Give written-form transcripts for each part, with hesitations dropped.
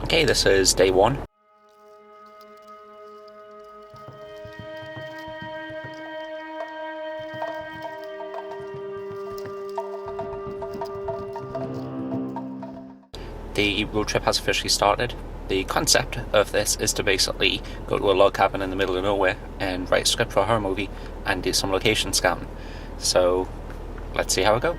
Okay, this is day one. The road trip has officially started. The concept of this is to basically go to a log cabin in the middle of nowhere and write a script for a horror movie and do some location scouting. So, let's see how it goes.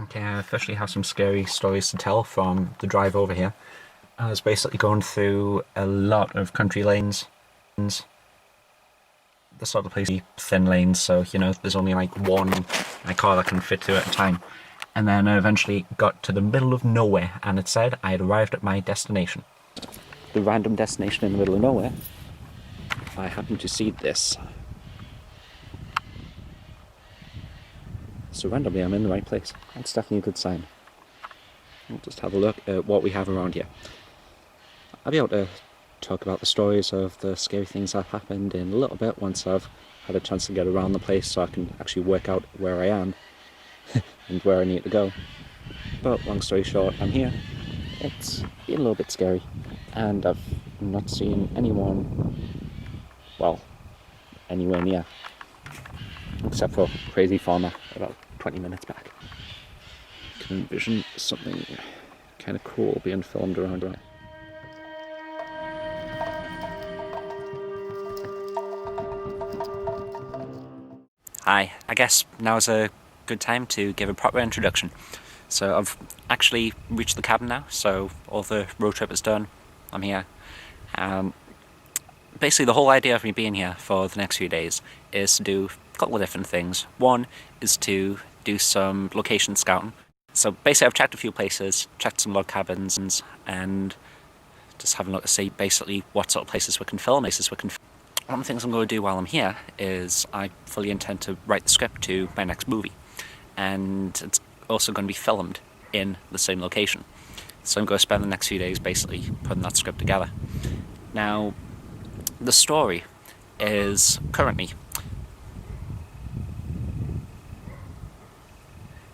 Okay, I officially have some scary stories to tell from the drive over here. I was basically going through a lot of country lanes, the sort of place, thin lanes, so there's only like one car that can fit through at a time. And then I eventually got to the middle of nowhere, and it said I had arrived at my destination. The random destination in the middle of nowhere. I happened to see this. So randomly, I'm in the right place. That's definitely a good sign. We'll just have a look at what we have around here. I'll be able to talk about the stories of the scary things that have happened in a little bit once I've had a chance to get around the place so I can actually work out where I am and where I need to go. But long story short, I'm here. It's been a little bit scary and I've not seen anyone, well, anywhere near, except for Crazy Farmer about 20 minutes back. I can envision something kind of cool being filmed around it. Hi, I guess now's a good time to give a proper introduction. So I've actually reached the cabin now, so all the road trip is done. I'm here. Basically the whole idea of me being here for the next few days is to do a couple of different things. One is to do some location scouting. So basically I've checked a few places, checked some log cabins, and just having a look to see basically what sort of places we can film. One of the things I'm going to do while I'm here is I fully intend to write the script to my next movie, and it's also going to be filmed in the same location. So I'm going to spend the next few days basically putting that script together. Now, the story is currently...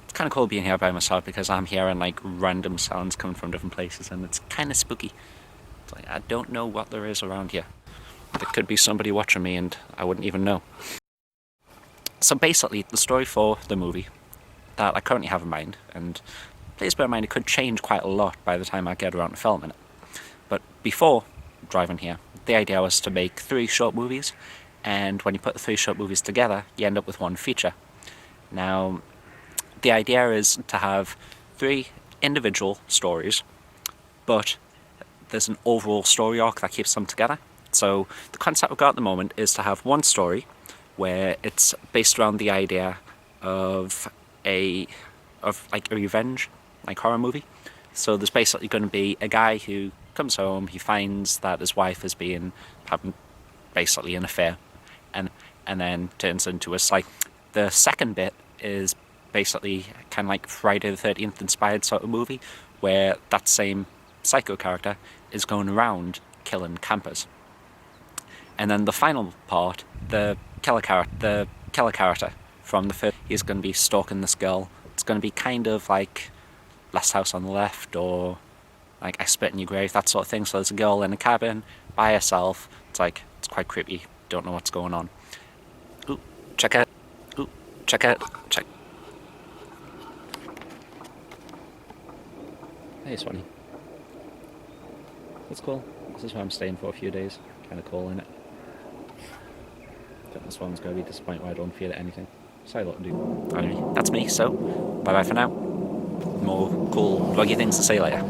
It's kind of cool being here by myself because I'm hearing like random sounds coming from different places and it's kind of spooky. It's like, I don't know what there is around here. There could be somebody watching me and I wouldn't even know. So basically, the story for the movie that I currently have in mind, and please bear in mind it could change quite a lot by the time I get around to filming it. But before driving here, the idea was to make 3 short movies, and when you put the 3 short movies together, you end up with 1 feature. Now, the idea is to have 3 individual stories, but there's an overall story arc that keeps them together. So the concept we've got at the moment is to have one story where it's based around the idea of like a revenge, like horror movie. So there's basically going to be a guy who comes home, he finds that his wife is having basically an affair, and then turns into a psych. The second bit is basically kind of like Friday the 13th inspired sort of movie, where that same psycho character is going around killing campers. And then the final part, the killer character from the first, he's going to be stalking this girl. It's going to be kind of like Last House on the Left or like I Spit in Your Grave, that sort of thing. So there's a girl in a cabin by herself. It's quite creepy. Don't know what's going on. Ooh, check it. Ooh, check it. Check. Hey, Swanee. That's cool. This is where I'm staying for a few days. Kind of cool, innit? I think this one's going to be disappointed why I don't feel anything. Say a lot to do. Anyway, that's me, so bye bye for now. More cool, vloggy things to say later.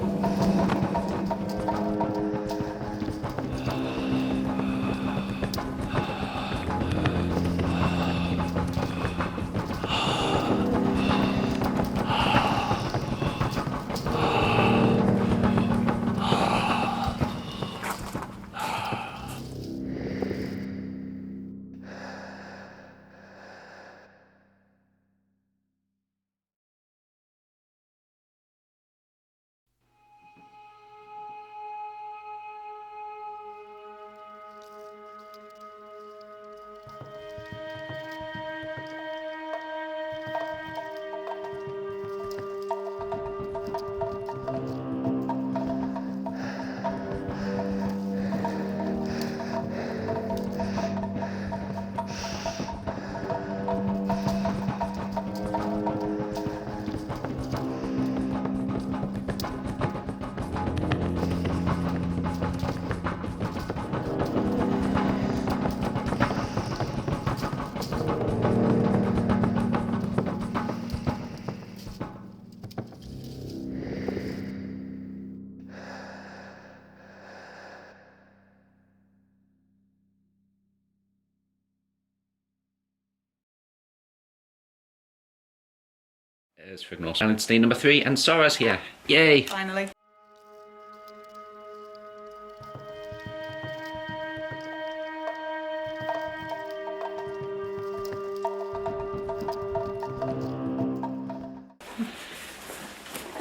It's Frignall. And it's day number 3 and Sora's here. Yay! Finally.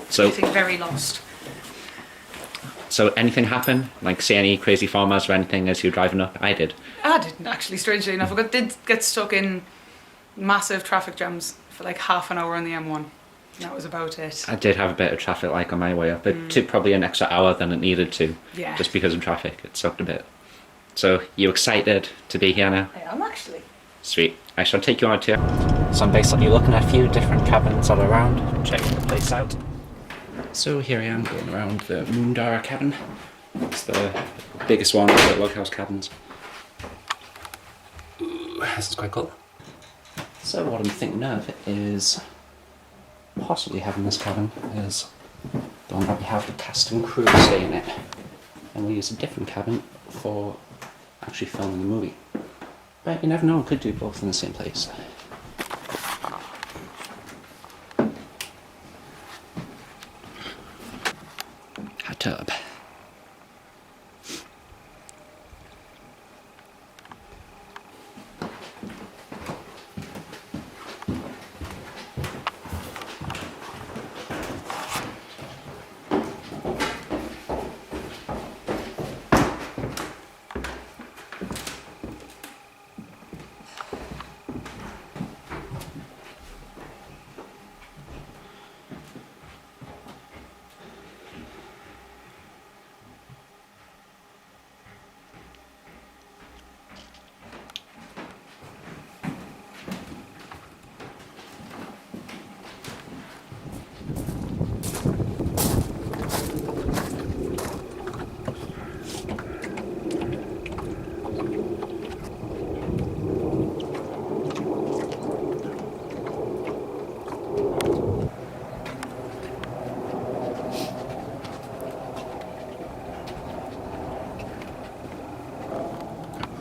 So, Getting very lost. so anything happen? Like see any crazy farmers or anything as you're driving up? I did. I didn't actually, strangely enough. I did get stuck in massive traffic jams for like half an hour on the M1. That was about it. I did have a bit of traffic like on my way up. It took probably an extra hour than it needed to. Yeah. Just because of traffic. It sucked a bit. So, you excited to be here now? I am actually. Sweet. I shall take you out here. So I'm basically looking at a few different cabins all around, checking the place out. So here I am going around the Moondara cabin. It's the biggest one of the loghouse cabins. Ooh, this is quite cool. So what I'm thinking of is possibly having this cabin is the one that we have the cast and crew stay in it. And we'll use a different cabin for actually filming the movie. But you never know, we could do both in the same place. Hot tub.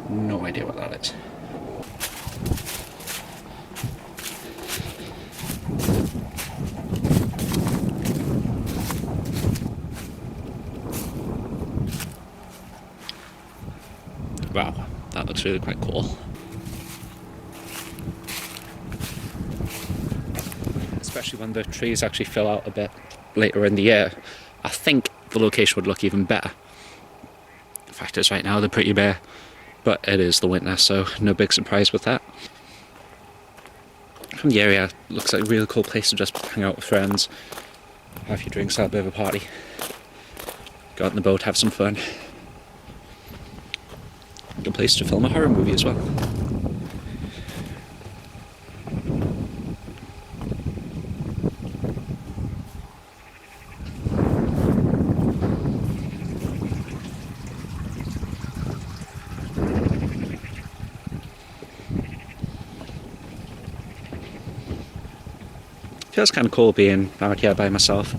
No idea what that is. Wow, that looks really quite cool. Especially when the trees actually fill out a bit later in the year. I think the location would look even better. The fact is right now they're pretty bare. But it is the winter, so no big surprise with that. From the area, looks like a really cool place to just hang out with friends, have a few drinks, have a bit of a party, go out in the boat, have some fun. Good place to film a horror movie as well. Feels kind of cool being out here by myself,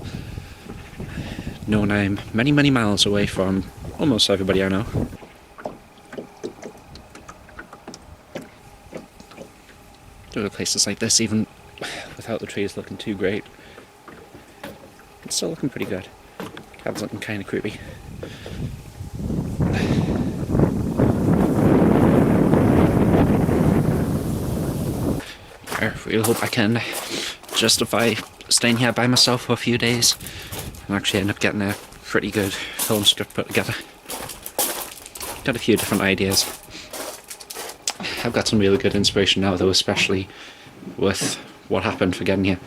knowing I'm many, many miles away from almost everybody I know. Go to places like this, even without the trees looking too great, it's still looking pretty good. Cabin's looking kind of creepy. I really hope I can justify staying here by myself for a few days and actually end up getting a pretty good film script put together. Got a few different ideas. I've got some really good inspiration now though, especially with what happened for getting here.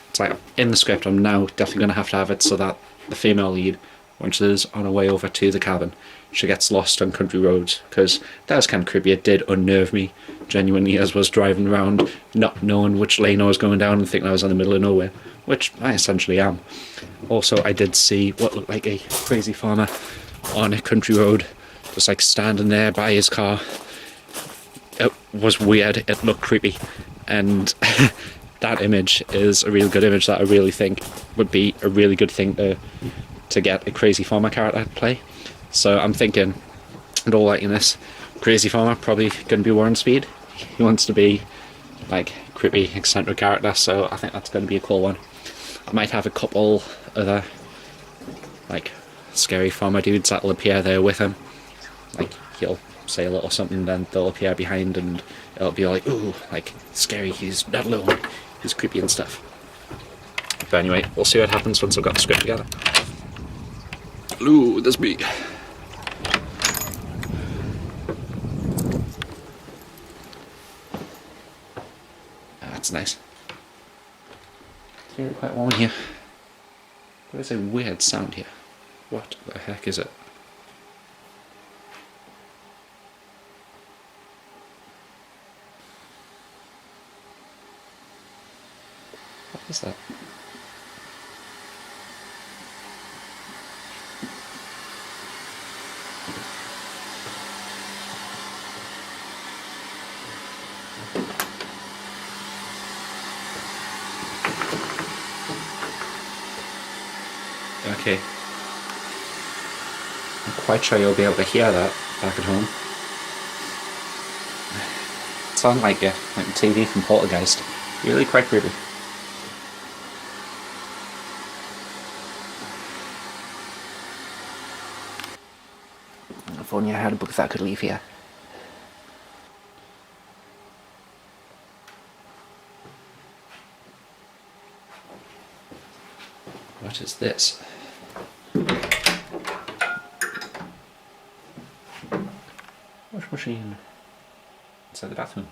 It's like in the script I'm now definitely going to have it so that the female lead, when she's on her way over to the cabin, she gets lost on country roads, because that was kind of creepy. It did unnerve me genuinely as I was driving around not knowing which lane I was going down and thinking I was in the middle of nowhere, which I essentially am. Also, I did see what looked like a crazy farmer on a country road, just like standing there by his car. It was weird, it looked creepy, and that image is a really good image that I really think would be a really good thing to get a crazy farmer character to play. So I'm thinking, and all liking this, crazy farmer probably going to be Warren Speed. He wants to be like creepy, eccentric character, so I think that's going to be a cool one. I might have a couple other like scary farmer dudes that'll appear there with him. Like he'll say a little something, then they'll appear behind, and it'll be like, ooh, like scary. He's not alone. He's creepy and stuff. But anyway, we'll see what happens once I've got the script together. Ooh, there's me. That's nice. It's really quite warm in here. There is a weird sound here. What the heck is it? What is that? Okay. I'm quite sure you'll be able to hear that back at home. It sounds like the TV from Poltergeist. Really quite creepy. If only I had a book that could leave here. What is this? Wash machine. Inside the bathroom.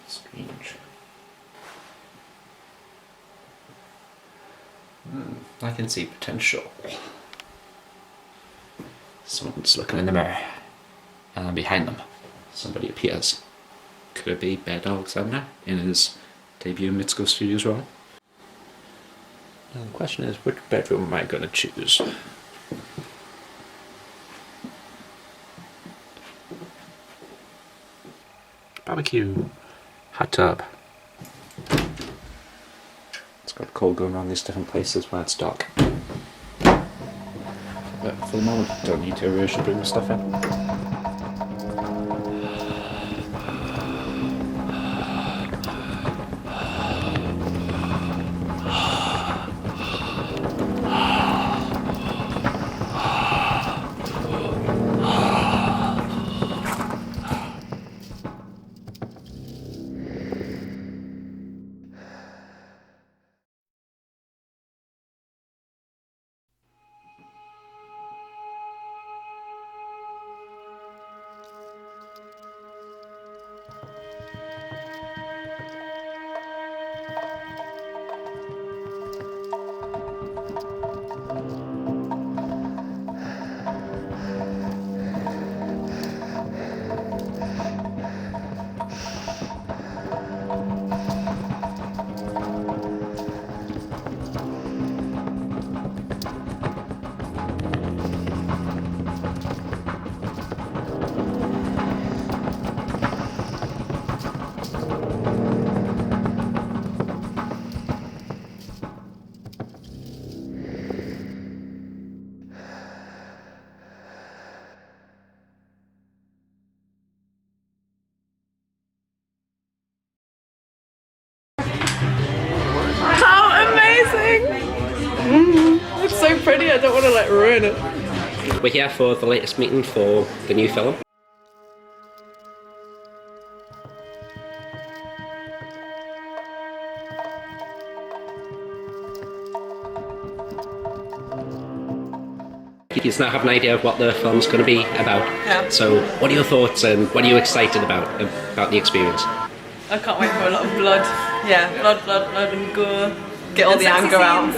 Strange. I can see potential. Someone's looking in the mirror. And behind them, somebody appears. Could it be Bear Dog Alexander in his debut Mitsuko Studios role? Now the question is, which bedroom am I going to choose? Barbecue. Hot tub. It's got cold going around these different places when it's dark. But for the moment, don't need to rush to bring the stuff in. It's so pretty, I don't want to ruin it. We're here for the latest meeting for the new film. You now have an idea of what the film's going to be about. Yeah. So, what are your thoughts and what are you excited about the experience? I can't wait for a lot of blood. Yeah, blood and gore. Get all the anger out.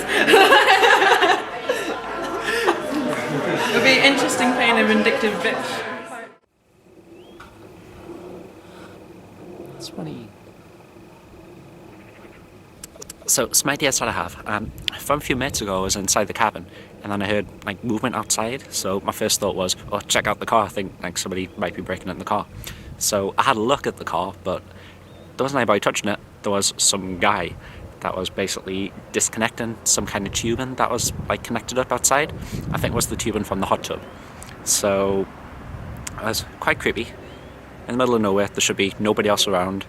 It'll be interesting playing a vindictive bitch. It's funny. So, some ideas that I have. From a few minutes ago, I was inside the cabin, and then I heard like movement outside. So my first thought was, "Oh, check out the car! I think like somebody might be breaking in the car." So I had a look at the car, but there wasn't anybody touching it. There was some guy that was basically disconnecting some kind of tubing that was like connected up outside. I think it was the tubing from the hot tub. So it was quite creepy. In the middle of nowhere, there should be nobody else around.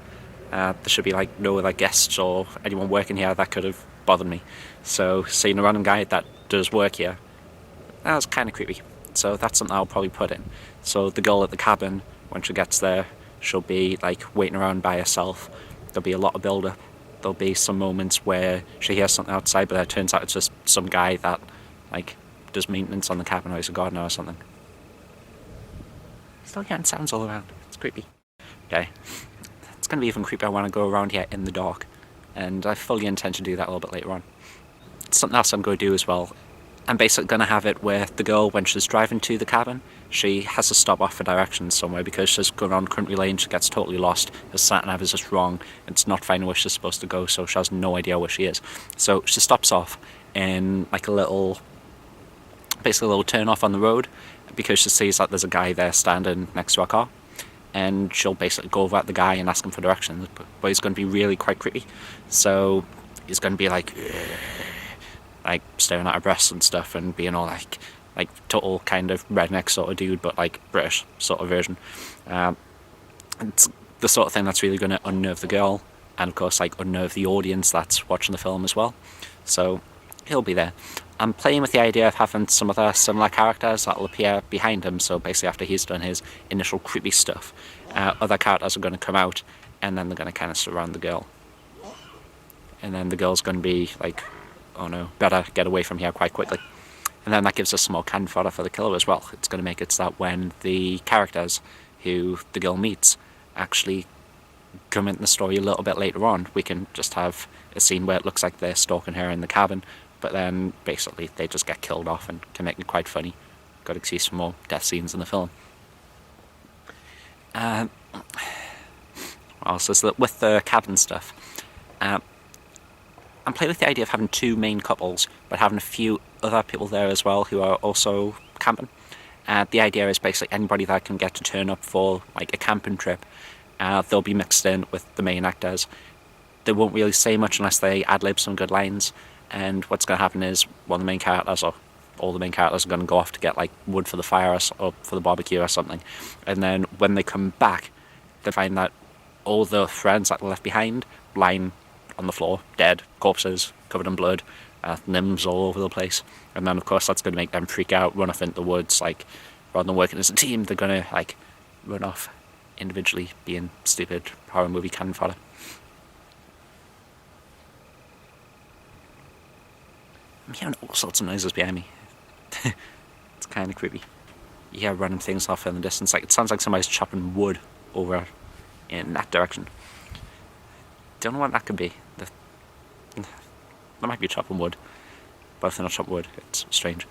There should be like no other guests or anyone working here that could have bothered me. So seeing a random guy that does work here, that was kind of creepy. So that's something I'll probably put in. So the girl at the cabin, when she gets there, she'll be like waiting around by herself. There'll be a lot of build-up. There'll be some moments where she hears something outside, but it turns out it's just some guy that like does maintenance on the cabin, or he's a gardener or something. Still getting sounds all around. It's creepy. Okay. It's going to be even creepier when I go around here in the dark, and I fully intend to do that a little bit later on. Something else I'm going to do as well, I'm basically going to have it where the girl, when she's driving to the cabin, she has to stop off for directions somewhere because she's going around country lane, she gets totally lost, her sat-nav is just wrong, it's not finding where she's supposed to go, so she has no idea where she is. So she stops off in like a little, basically a little turn off on the road, because she sees that there's a guy there standing next to her car, and she'll basically go over at the guy and ask him for directions, but he's going to be really quite creepy. So he's going to be like staring at her breasts and stuff, and being all like total kind of redneck sort of dude, but like British sort of version. It's the sort of thing that's really going to unnerve the girl, and of course like unnerve the audience that's watching the film as well. So he'll be there. I'm playing with the idea of having some other similar characters that will appear behind him, so basically after he's done his initial creepy stuff, other characters are going to come out, and then they're going to kind of surround the girl. And then the girl's going to be like, oh no, better get away from here quite quickly. And then that gives us some more cannon fodder for the killer as well. It's going to make it so that when the characters who the girl meets actually come into the story a little bit later on, we can just have a scene where it looks like they're stalking her in the cabin, but then basically they just get killed off, and can make it quite funny. Got to see some more death scenes in the film. Also, so with the cabin stuff, I'm playing with the idea of having two main couples, but having a few other people there as well who are also camping. The idea is basically anybody that can get to turn up for like a camping trip, they'll be mixed in with the main actors. They won't really say much unless they ad-lib some good lines, and what's going to happen is one of the main characters, or all the main characters, are going to go off to get like wood for the fire or for the barbecue or something, and then when they come back, they find that all the friends that were left behind lying on the floor, dead, corpses, covered in blood, limbs all over the place. And then of course that's going to make them freak out, run off into the woods. Like, rather than working as a team, they're going to like run off individually, being stupid horror movie cannon fodder. I'm hearing all sorts of noises behind me. It's kind of creepy. You hear random things off in the distance. Like, it sounds like somebody's chopping wood over in that direction. Don't know what that could be. They might be chopping wood, but if they're not chopping wood, it's strange.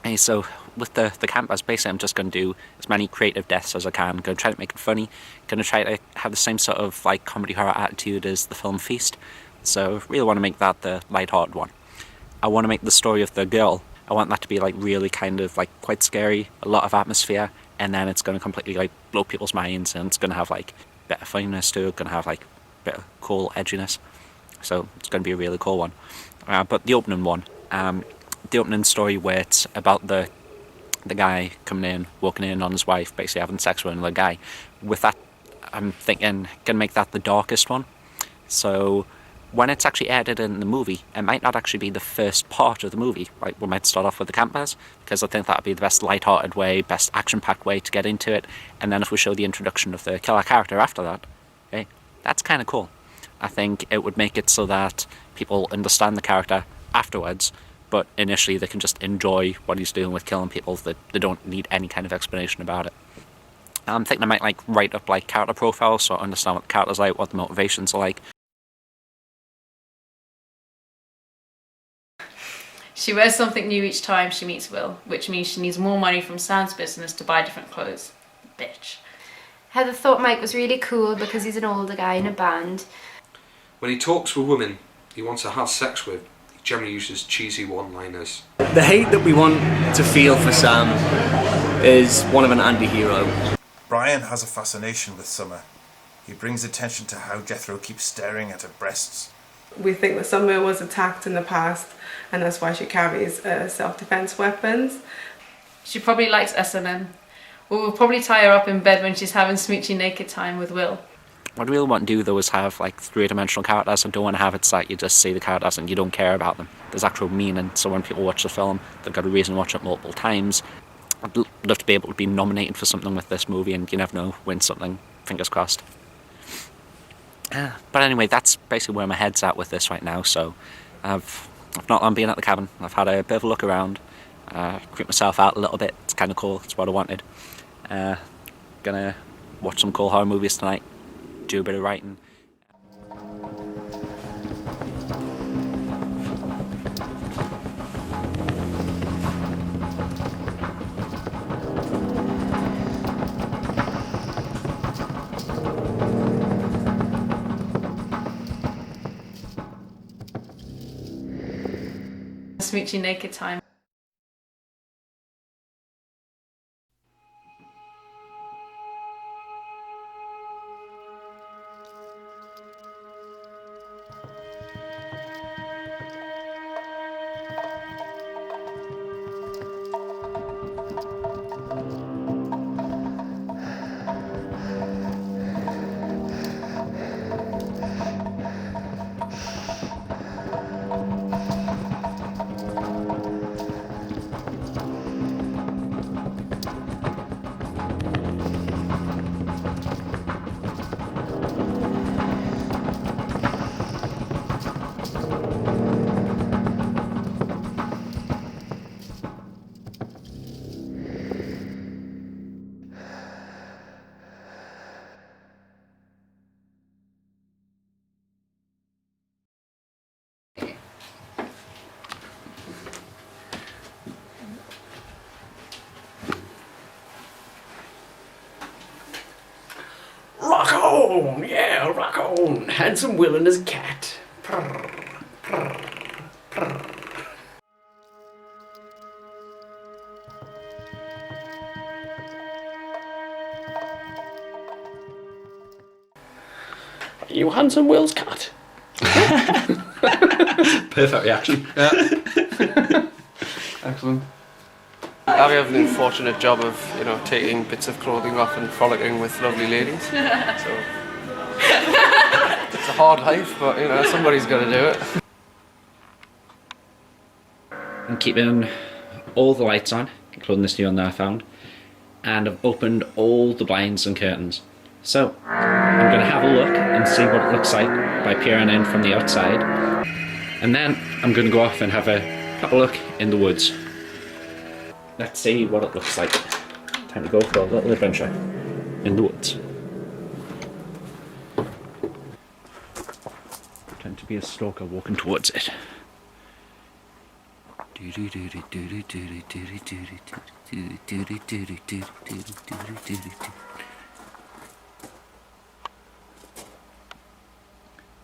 Hey, so with the campers, basically I'm just going to do as many creative deaths as I can. Going to try to make it funny. Going to try to have the same sort of like comedy horror attitude as the film Feast. So really want to make that the light-hearted one. I want to make the story of the girl, I want that to be like really kind of like quite scary, a lot of atmosphere, and then it's going to completely like blow people's minds, and it's going to have like a bit of funniness to it, going to have like a bit of cool edginess. So it's going to be a really cool one. But the opening one, the opening story where it's about the guy coming in, walking in on his wife, basically having sex with another guy. With that, I'm thinking, gonna make that the darkest one. So when it's actually edited in the movie, it might not actually be the first part of the movie. Like, we might start off with the campers, because I think that would be the best light-hearted way, best action-packed way to get into it. And then if we show the introduction of the killer character after that, okay, that's kind of cool. I think it would make it so that people understand the character afterwards, but initially they can just enjoy what he's doing with killing people, that they don't need any kind of explanation about it. I'm thinking I might like write up like character profiles, so I understand what the character's like, what the motivations are like. She wears something new each time she meets Will, which means she needs more money from Sam's business to buy different clothes. Bitch. Heather thought Mike was really cool because he's an older guy in a band. When he talks with women he wants to have sex with, he generally uses cheesy one-liners. The hate that we want to feel for Sam is one of an anti-hero. Brian has a fascination with Summer. He brings attention to how Jethro keeps staring at her breasts. We think that Summer was attacked in the past, and that's why she carries self-defense weapons. She probably likes S&M. We'll probably tie her up in bed when she's having smoochy naked time with Will. What I really want to do though is have like three-dimensional characters. I don't want to have it like you just see the characters and you don't care about them. There's actual meaning, so when people watch the film, they've got a reason to watch it multiple times. I'd love to be able to be nominated for something with this movie, and you never know, win something, fingers crossed. But anyway, that's basically where my head's at with this right now, so I've not long been at the cabin. I've had a bit of a look around, creeped myself out a little bit. It's kind of cool, it's what I wanted. Gonna watch some cool horror movies tonight, do a bit of writing. Smoochy naked time. Rock on! Yeah, rock on! Handsome Will and his cat. Are you Handsome Will's cat? Perfect reaction. Yeah. Excellent. Abby have the unfortunate job of, you know, taking bits of clothing off and frolicking with lovely ladies. So it's a hard life, but you know, somebody's got to do it. I'm keeping all the lights on, including this new one that I found, and I've opened all the blinds and curtains. So I'm going to have a look and see what it looks like by peering in from the outside, and then I'm going to go off and have a proper look in the woods. Let's see what it looks like. Time to go for a little adventure in the woods. Pretend to be a stalker walking towards it.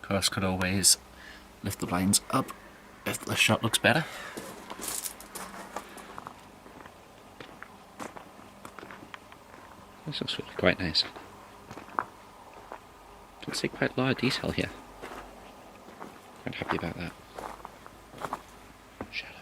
Of course, could always lift the blinds up if the shot looks better. This looks really quite nice. You can see quite a lot of detail here. Quite happy about that. Shadow.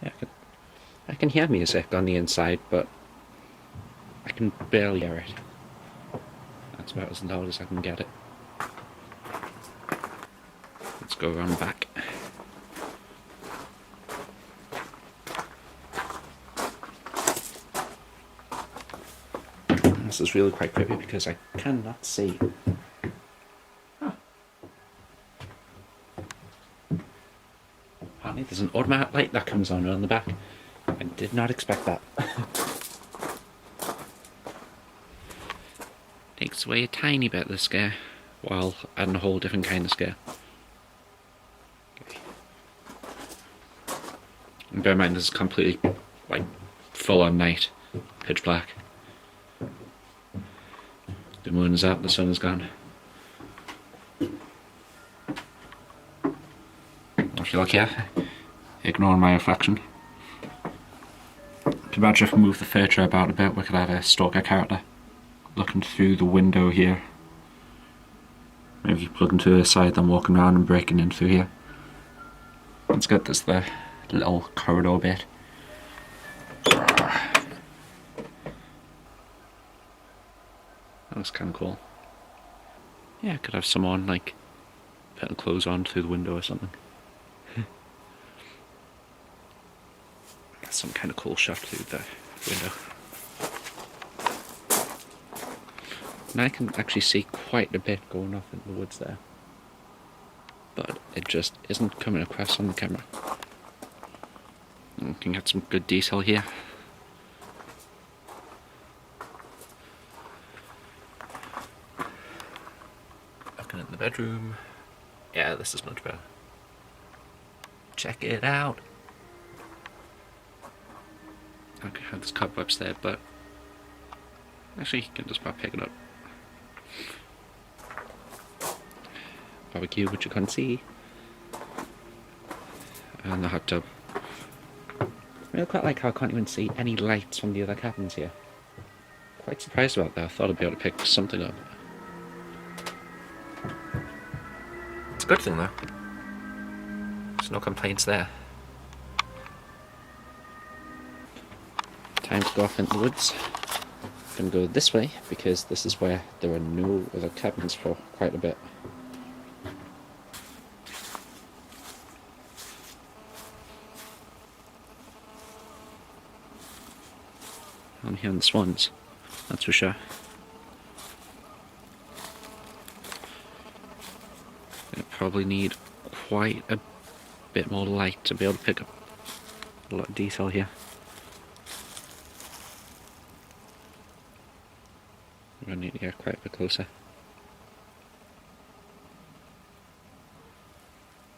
Yeah, I can hear music on the inside, but I can barely hear it. That's about as loud as I can get it. Let's go around back. This is really quite creepy because I cannot see. Apparently there's an automatic light that comes on the back. I did not expect that. Takes away a tiny bit of the scare, while adding a whole different kind of scare. Okay. And bear in mind this is completely, like, full on night. Pitch black. The moon is out, the sun is gone. If you look here, ignore my reflection. Could imagine if we move the furniture about a bit, we could have a stalker character looking through the window here. Maybe looking to the side, then walking around and breaking in through here. It's got this the little corridor bit. That looks kind of cool. Yeah, I could have someone like putting clothes on through the window or something. Some kind of cool shot through the window. And I can actually see quite a bit going off in the woods there. But it just isn't coming across on the camera. And we can get some good detail here. Looking at the bedroom. Yeah, this is much better. Check it out. Okay, I had this cobwebs there, but actually you can just about pick it up. Barbecue, which you can't see. And the hot tub. I really quite like how I can't even see any lights from the other cabins here. Quite surprised about that. I thought I'd be able to pick something up. It's a good thing though. There's no complaints there. Time to go off into the woods. I'm gonna go this way because this is where there are no other cabins for quite a bit. I'm hearing the swans, that's for sure. I probably need quite a bit more light to be able to pick up a lot of detail here. I'm going to need to get quite a bit closer.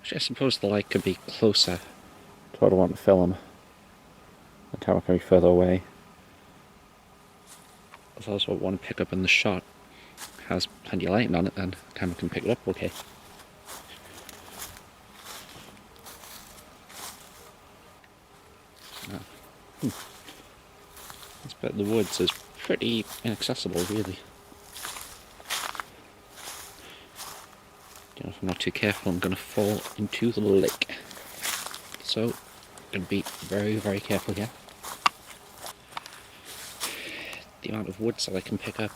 Actually, I suppose the light could be closer to what I want to film. The camera can be further away. That's also what I want to pick up in the shot. It has plenty of lighting on it, then the camera can pick it up okay. This bit of the woods is pretty inaccessible, really. You know, if I'm not too careful, I'm going to fall into the lake. So, I'm going to be very, very careful here. The amount of woods that I can pick up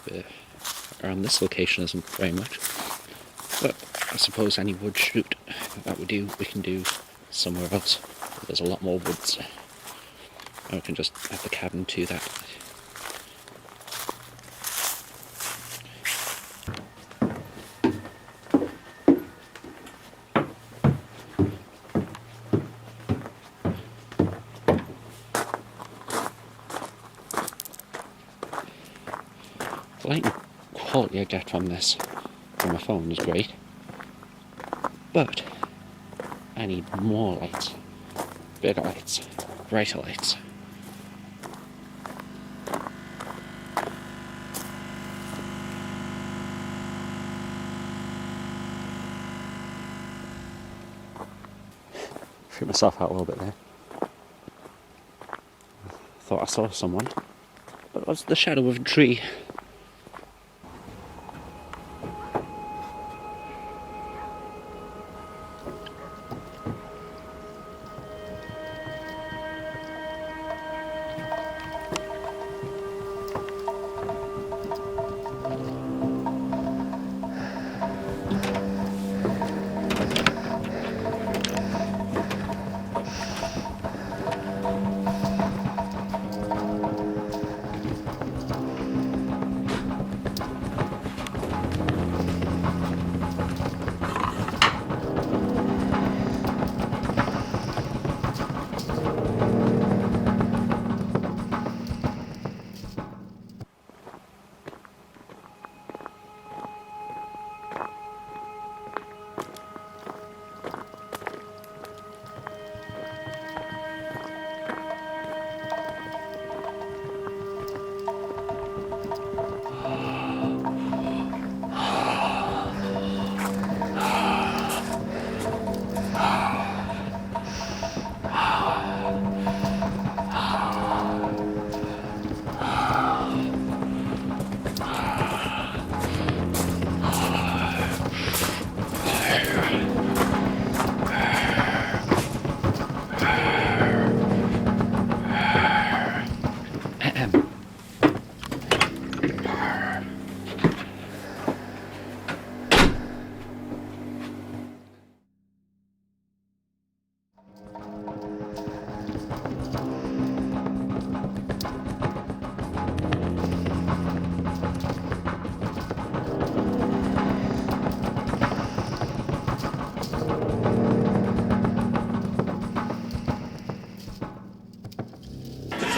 around this location isn't very much. But I suppose any wood shoot that we can do somewhere else. There's a lot more woods. Or we can just add the cabin to that. The lighting quality I get from this, from my phone, is great. But I need more lights, bigger lights, brighter lights. Freak myself out a little bit there. Thought I saw someone, but it was the shadow of a tree.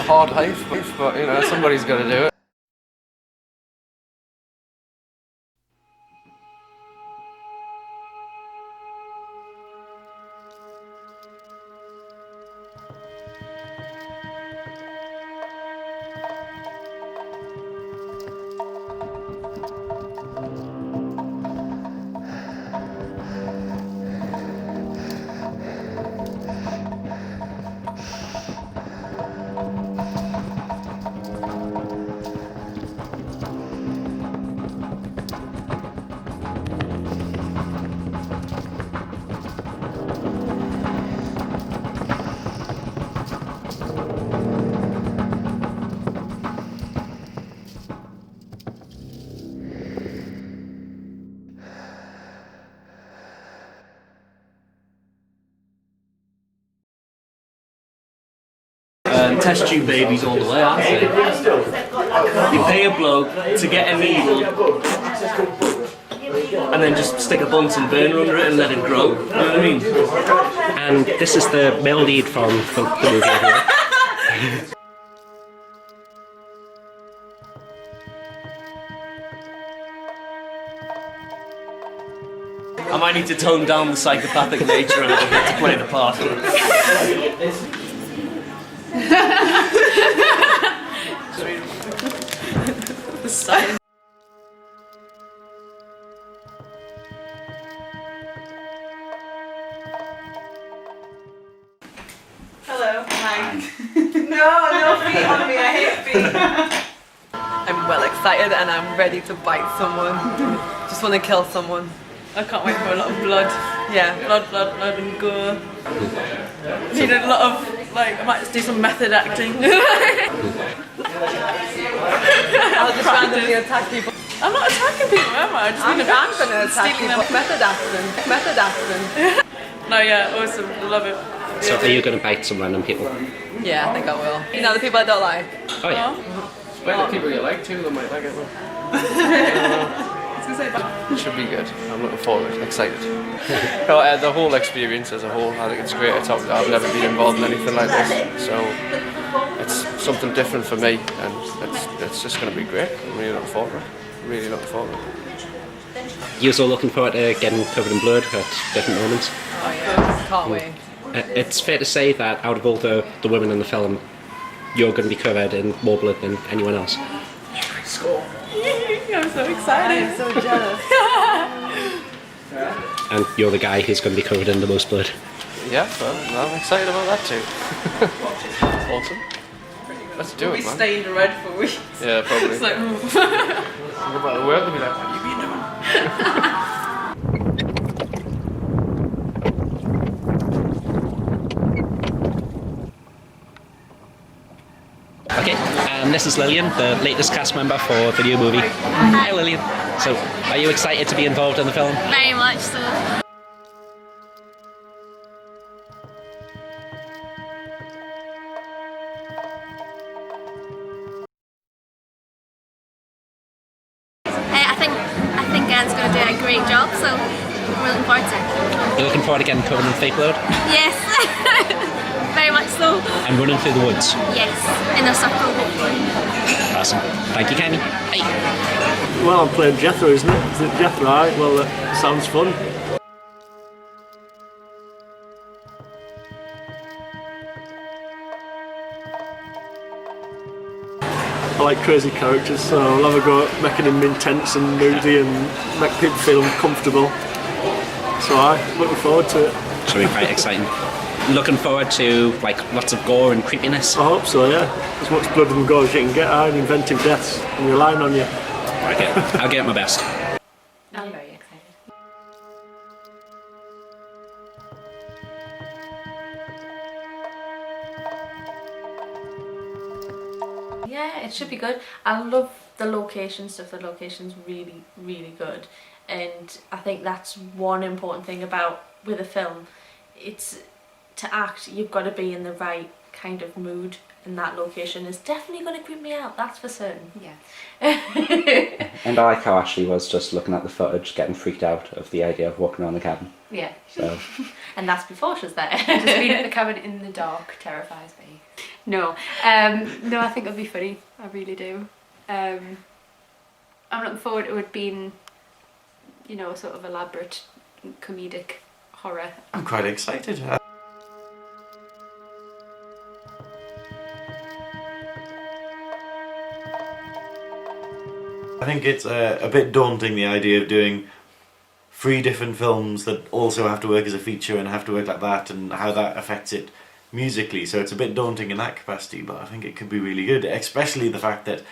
a hard life, but you know, somebody's got to do it. Test tube babies all the way, aren't they? You pay a bloke to get a needle and then just stick a Bunsen burner under it and let it grow. You know what I mean? And this is the male lead from the movie here. I might need to tone down the psychopathic nature a little bit to play the part. The silence. Hello. Hi. No feet on me. I hate feet. I'm well excited and I'm ready to bite someone. Just want to kill someone. I can't wait for a lot of blood. Yeah. Blood and gore. Need a lot of, like, I might just do some method acting. I'll just randomly attack people. I'm not attacking people, am I? I just I'm need going to attack stealing people. them. Method acting. Method acting. No, yeah, awesome. Love it. So are you going to bite some random people? Yeah, I think I will. You know, the people I don't like. Oh yeah. Well, the people you like too, they might like it. It should be good. I'm looking forward, excited. No, the whole experience as a whole, I think it's great. I've never been involved in anything like this, so it's something different for me, and it's just going to be great. I'm really looking forward to it. Really looking forward to it. You're all looking forward to getting covered in blood at different moments. Oh yeah, can't wait. It's fair to say that out of all the women in the film, you're going to be covered in more blood than anyone else. Score. I'm so excited. I am so jealous. And you're the guy who's going to be covered in the most blood. Yeah, well, I'm excited about that too. Awesome. Let's do We'll it, be man. stained red for weeks. Yeah, probably. It's like, What about the world? They'll be like, what have you been doing? Okay, and this is Lillian, the latest cast member for the new movie. Hi Lillian. So, are you excited to be involved in the film? Very much so. I think Anne's going to do a great job, so I'm looking forward to it. You're looking forward to getting covered in fake blood? Yes, very much so. And running through the woods? Yes, in a circle hopefully. Awesome. Thank you, Cammy. Bye. Well, I'm playing Jethro, isn't it? Is it Jethro? Right? Well, sounds fun. I like crazy characters, so I'll have a go at making them intense and moody and make people feel uncomfortable. So I'm looking forward to it. Should be quite exciting. Looking forward to like lots of gore and creepiness. I hope so, yeah. As much blood and gore as you can get. I'm inventive deaths. I'm relying on you. Okay, I'll get my best. I'm very excited. Yeah, it should be good. I love the location stuff. The location's really, really good. And I think that's one important thing about with a film. It's to act, you've got to be in the right kind of mood in that location is definitely going to creep me out, that's for certain. Yeah. And I like how Ashley was just looking at the footage, getting freaked out of the idea of walking around the cabin. Yeah. So. And that's before she's there. Just being at the cabin in the dark terrifies me. No, no, I think it'll be funny. I really do. I'm looking forward to it being, you know, a sort of elaborate comedic horror. I'm quite excited. I think it's a bit daunting, the idea of doing 3 different films that also have to work as a feature and have to work like that, and how that affects it musically. So it's a bit daunting in that capacity, but I think it could be really good, especially the fact that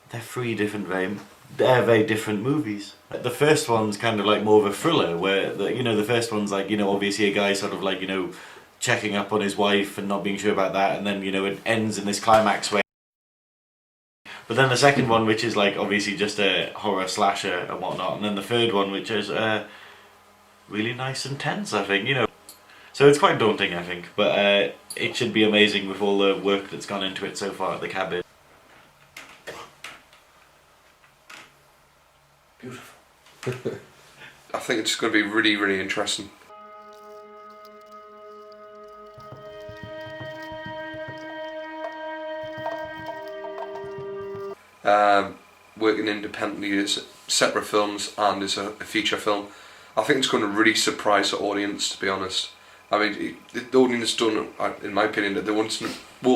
they're 3 different very different movies. The first one's kind of like more of a thriller, where the first one's like, obviously a guy sort of like, checking up on his wife and not being sure about that, and then it ends in this climax way. But then the second one, which is like obviously just a horror slasher and whatnot, and then the third one, which is really nice and tense, I think, So it's quite daunting, I think, but it should be amazing with all the work that's gone into it so far at the cabin. Beautiful. I think it's going to be really, really interesting. Working independently as separate films and as a feature film, I think it's going to really surprise the audience, to be honest. I mean, the audience don't, in my opinion, that they won't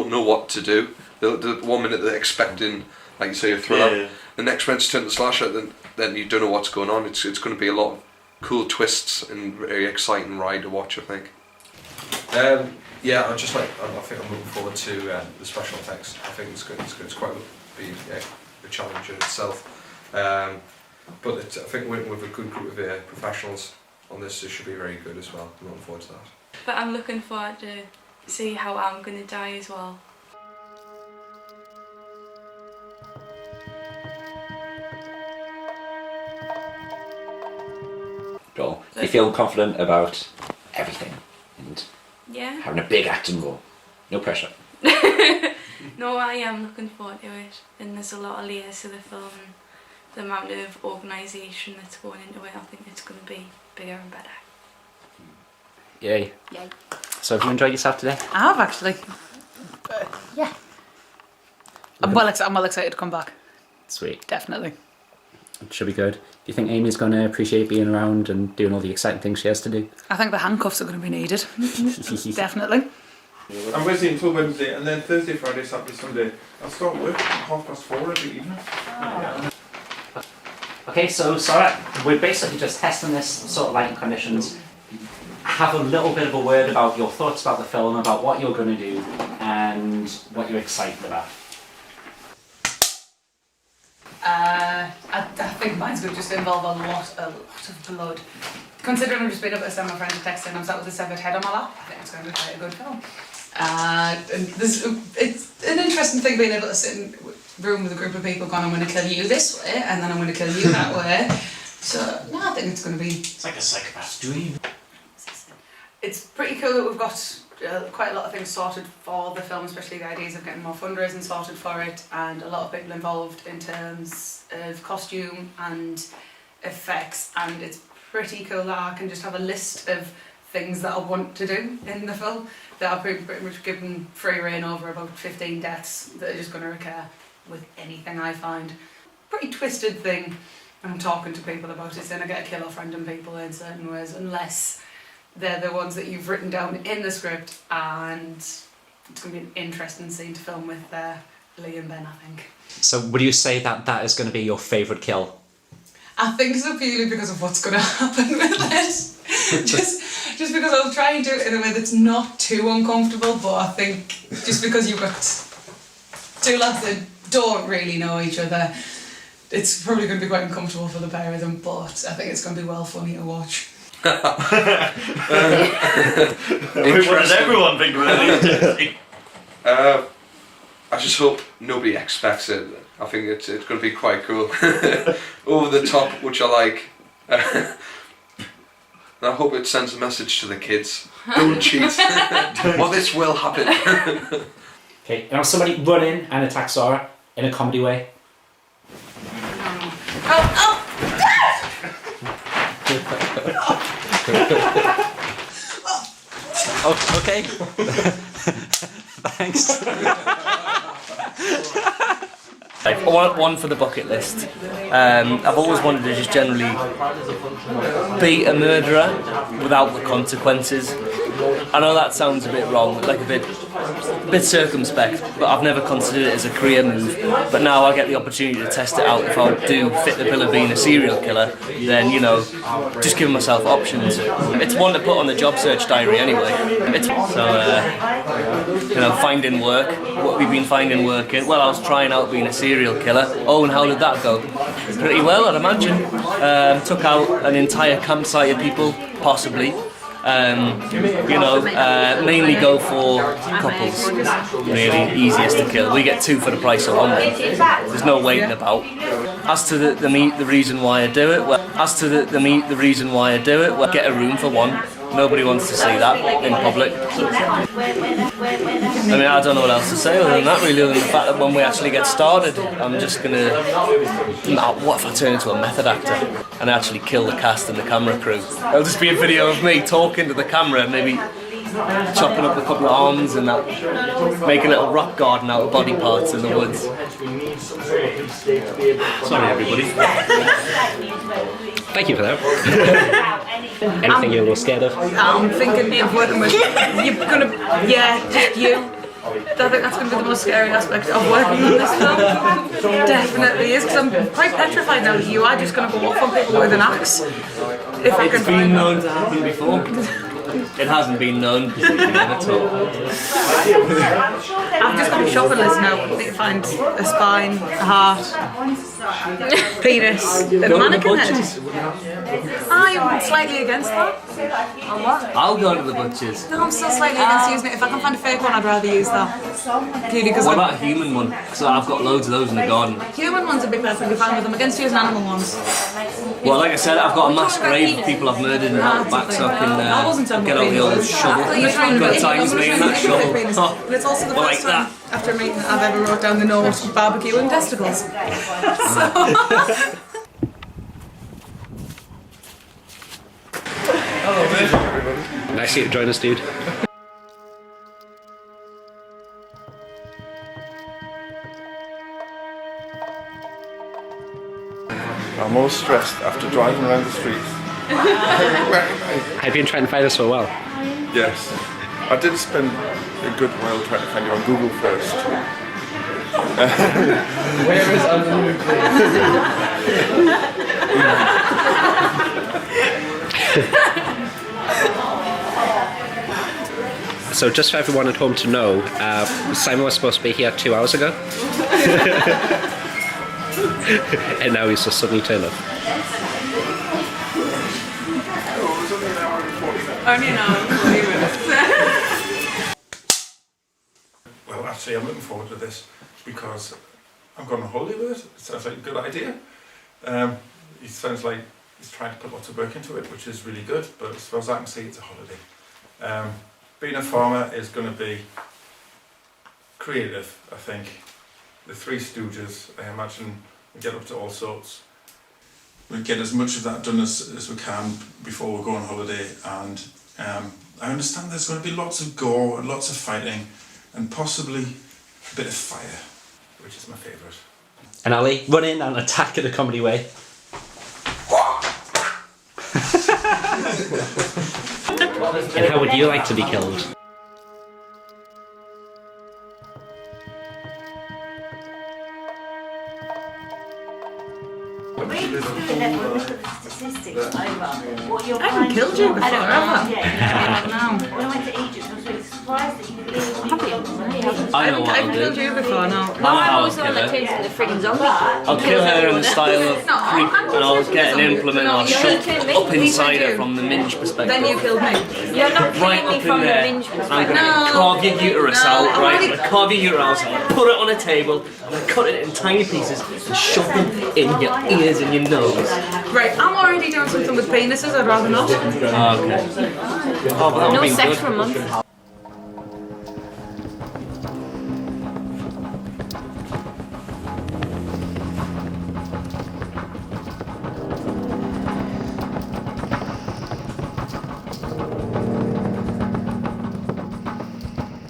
know what to do. The 1 minute they're expecting, like you say, a thriller, Yeah. The next minute it's turned to slasher, then you don't know what's going on. It's going to be a lot of cool twists and very exciting ride to watch, I think. Yeah, I think I'm looking forward to the special effects. I think it's quite be a challenge in itself. But I think working with a good group of professionals on this, it should be very good as well. I'm looking forward to that. But I'm looking forward to see how I'm going to die as well. Joel, you feel confident about everything and Yeah. having a big acting role? No pressure. No, I am looking forward to it, and there's a lot of layers to the film, and the amount of organisation that's going into it. I think it's going to be bigger and better. Yay. Yay. So have you enjoyed yourself today? I have actually. Yeah. I'm well excited to come back. Sweet. Definitely. It should be good. Do you think Amy's going to appreciate being around and doing all the exciting things she has to do? I think the handcuffs are going to be needed. Definitely. I'm busy until Wednesday, and then Thursday, Friday, Saturday, Sunday. I'll start work at 4:30 in the evening. Okay, so Sarah, we're basically just testing this sort of lighting conditions. Have a little bit of a word about your thoughts about the film, about what you're going to do, and what you're excited about. I think mine's going to just involve a lot of blood. Considering I've just been able to send my friend a text and I'm sat with a severed head on my lap, I think it's going to be quite a good film. And it's an interesting thing being able to sit in a room with a group of people going, I'm going to kill you this way and then I'm going to kill you that way. So, no, I think it's going to be... It's like a psychopath's dream. It's pretty cool that we've got quite a lot of things sorted for the film, especially the ideas of getting more fundraising sorted for it, and a lot of people involved in terms of costume and effects, and it's pretty cool that I can just have a list of things that I want to do in the film that I've pretty much given free rein over about 15 deaths that are just going to recur with anything I find. Pretty twisted thing. I'm talking to people about it, saying I get to kill off random people in certain ways unless they're the ones that you've written down in the script, and it's going to be an interesting scene to film with Lee and Ben, I think. So would you say that that is going to be your favourite kill? I think so, purely because of what's going to happen with it. just because I'll try and do it in a way that's not too uncomfortable, but I think just because you've got two lads that don't really know each other, it's probably going to be quite uncomfortable for the pair of them, but I think it's going to be well funny to watch. What does everyone think about it? I just hope nobody expects it. I think it's going to be quite cool. Over the top, which I like. And I hope it sends a message to the kids. Don't cheat. Well, this will happen. Okay, now somebody run in and attack Sarah in a comedy way. Oh, okay. Thanks. I want one for the bucket list. I've always wanted to just generally be a murderer without the consequences. I know that sounds a bit wrong, like a bit circumspect, but I've never considered it as a career move. But now I get the opportunity to test it out. If I do fit the bill of being a serial killer, then, you know, just giving myself options. It's one to put on the job search diary anyway. You know, finding work. What have we been finding work in? Well, I was trying out being a serial killer. Oh, and how did that go? Pretty well, I'd imagine. Took out an entire campsite of people, possibly. You know, mainly go for couples. Really easiest to kill. We get 2 for the price of 1. There's no waiting about. As to the reason why I do it, well, get a room for 1. Nobody wants to see that in public. I mean, I don't know what else to say other than that, really, other than the fact that when we actually get started, I'm just gonna... what if I turn into a method actor and actually kill the cast and the camera crew? It'll just be a video of me talking to the camera, maybe chopping up a couple of arms and that, make a little rock garden out of body parts in the woods. Sorry, everybody. Thank you for that. Anything you're a little scared of? I'm thinking of working with just you. I think that's going to be the most scary aspect of working on this film. Definitely is, because I'm quite petrified now that you are just going to go off on people with an axe. If I can It's been known to happen before. It hasn't been known at all. I've just got a shopping list now. I need to find a spine, a heart, penis, and a mannequin head. I'm slightly against that. On what? I'll go to the butchers. No, I'm still slightly against using it. If I can find a fake one, I'd rather use that. Purely because What about a human one? Because I've got loads of those in the garden. human ones would be perfectly fine with them. Against using animal ones. Well, like I said, I've got a mass grave of people I've murdered and out back, so I can get out the old shovel. Got a times me and that shovel. But it's also the Well, first like time after a meeting I've ever wrote down the note barbecuing testicles. Nice you to join us, dude. I'm all stressed after driving around the streets. Have you been trying to find us for a while? Yes. I did spend a good while trying to find you on Google first. Where is So just for everyone at home to know, Simon was supposed to be here 2 hours ago. And now he's just suddenly turned up. Only an hour and 40 minutes. Well, actually, I'm looking forward to this because I'm going on holiday with it. It sounds like a good idea. It sounds like he's trying to put lots of work into it, which is really good, but as far as I can see, it's a holiday. Being a farmer is going to be creative, I think. The Three Stooges, I imagine, we get up to all sorts. We'll get as much of that done as we can before we go on holiday, and I understand there's going to be lots of gore and lots of fighting and possibly a bit of fire, which is my favourite. And Ali, run in and attack in a comedy way. And how would you like to be killed? I haven't killed you before, have I? When I went to Egypt, I was with surprised that you believe it. I know what I'll do. killed you before, no. No, I'm always the one that turns into the friggin' zombie. I'll kill her in the style of Creep, and I'll get an implement and I'll shove up inside her from the minge perspective. Then you killed me. You're not Right killing me up from in the there. minge And I'm perspective. going to carve your uterus out, right? I'm going to carve your uterus out, put it on a table, and then cut it in tiny pieces and shove them in your ears and your nose. Right, I'm already doing something with penises, I'd rather not. Okay. Oh, but that would No be sex good. for a month.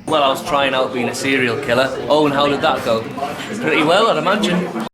Well, I was trying out being a serial killer. Oh, and how did that go? Pretty well, I'd imagine.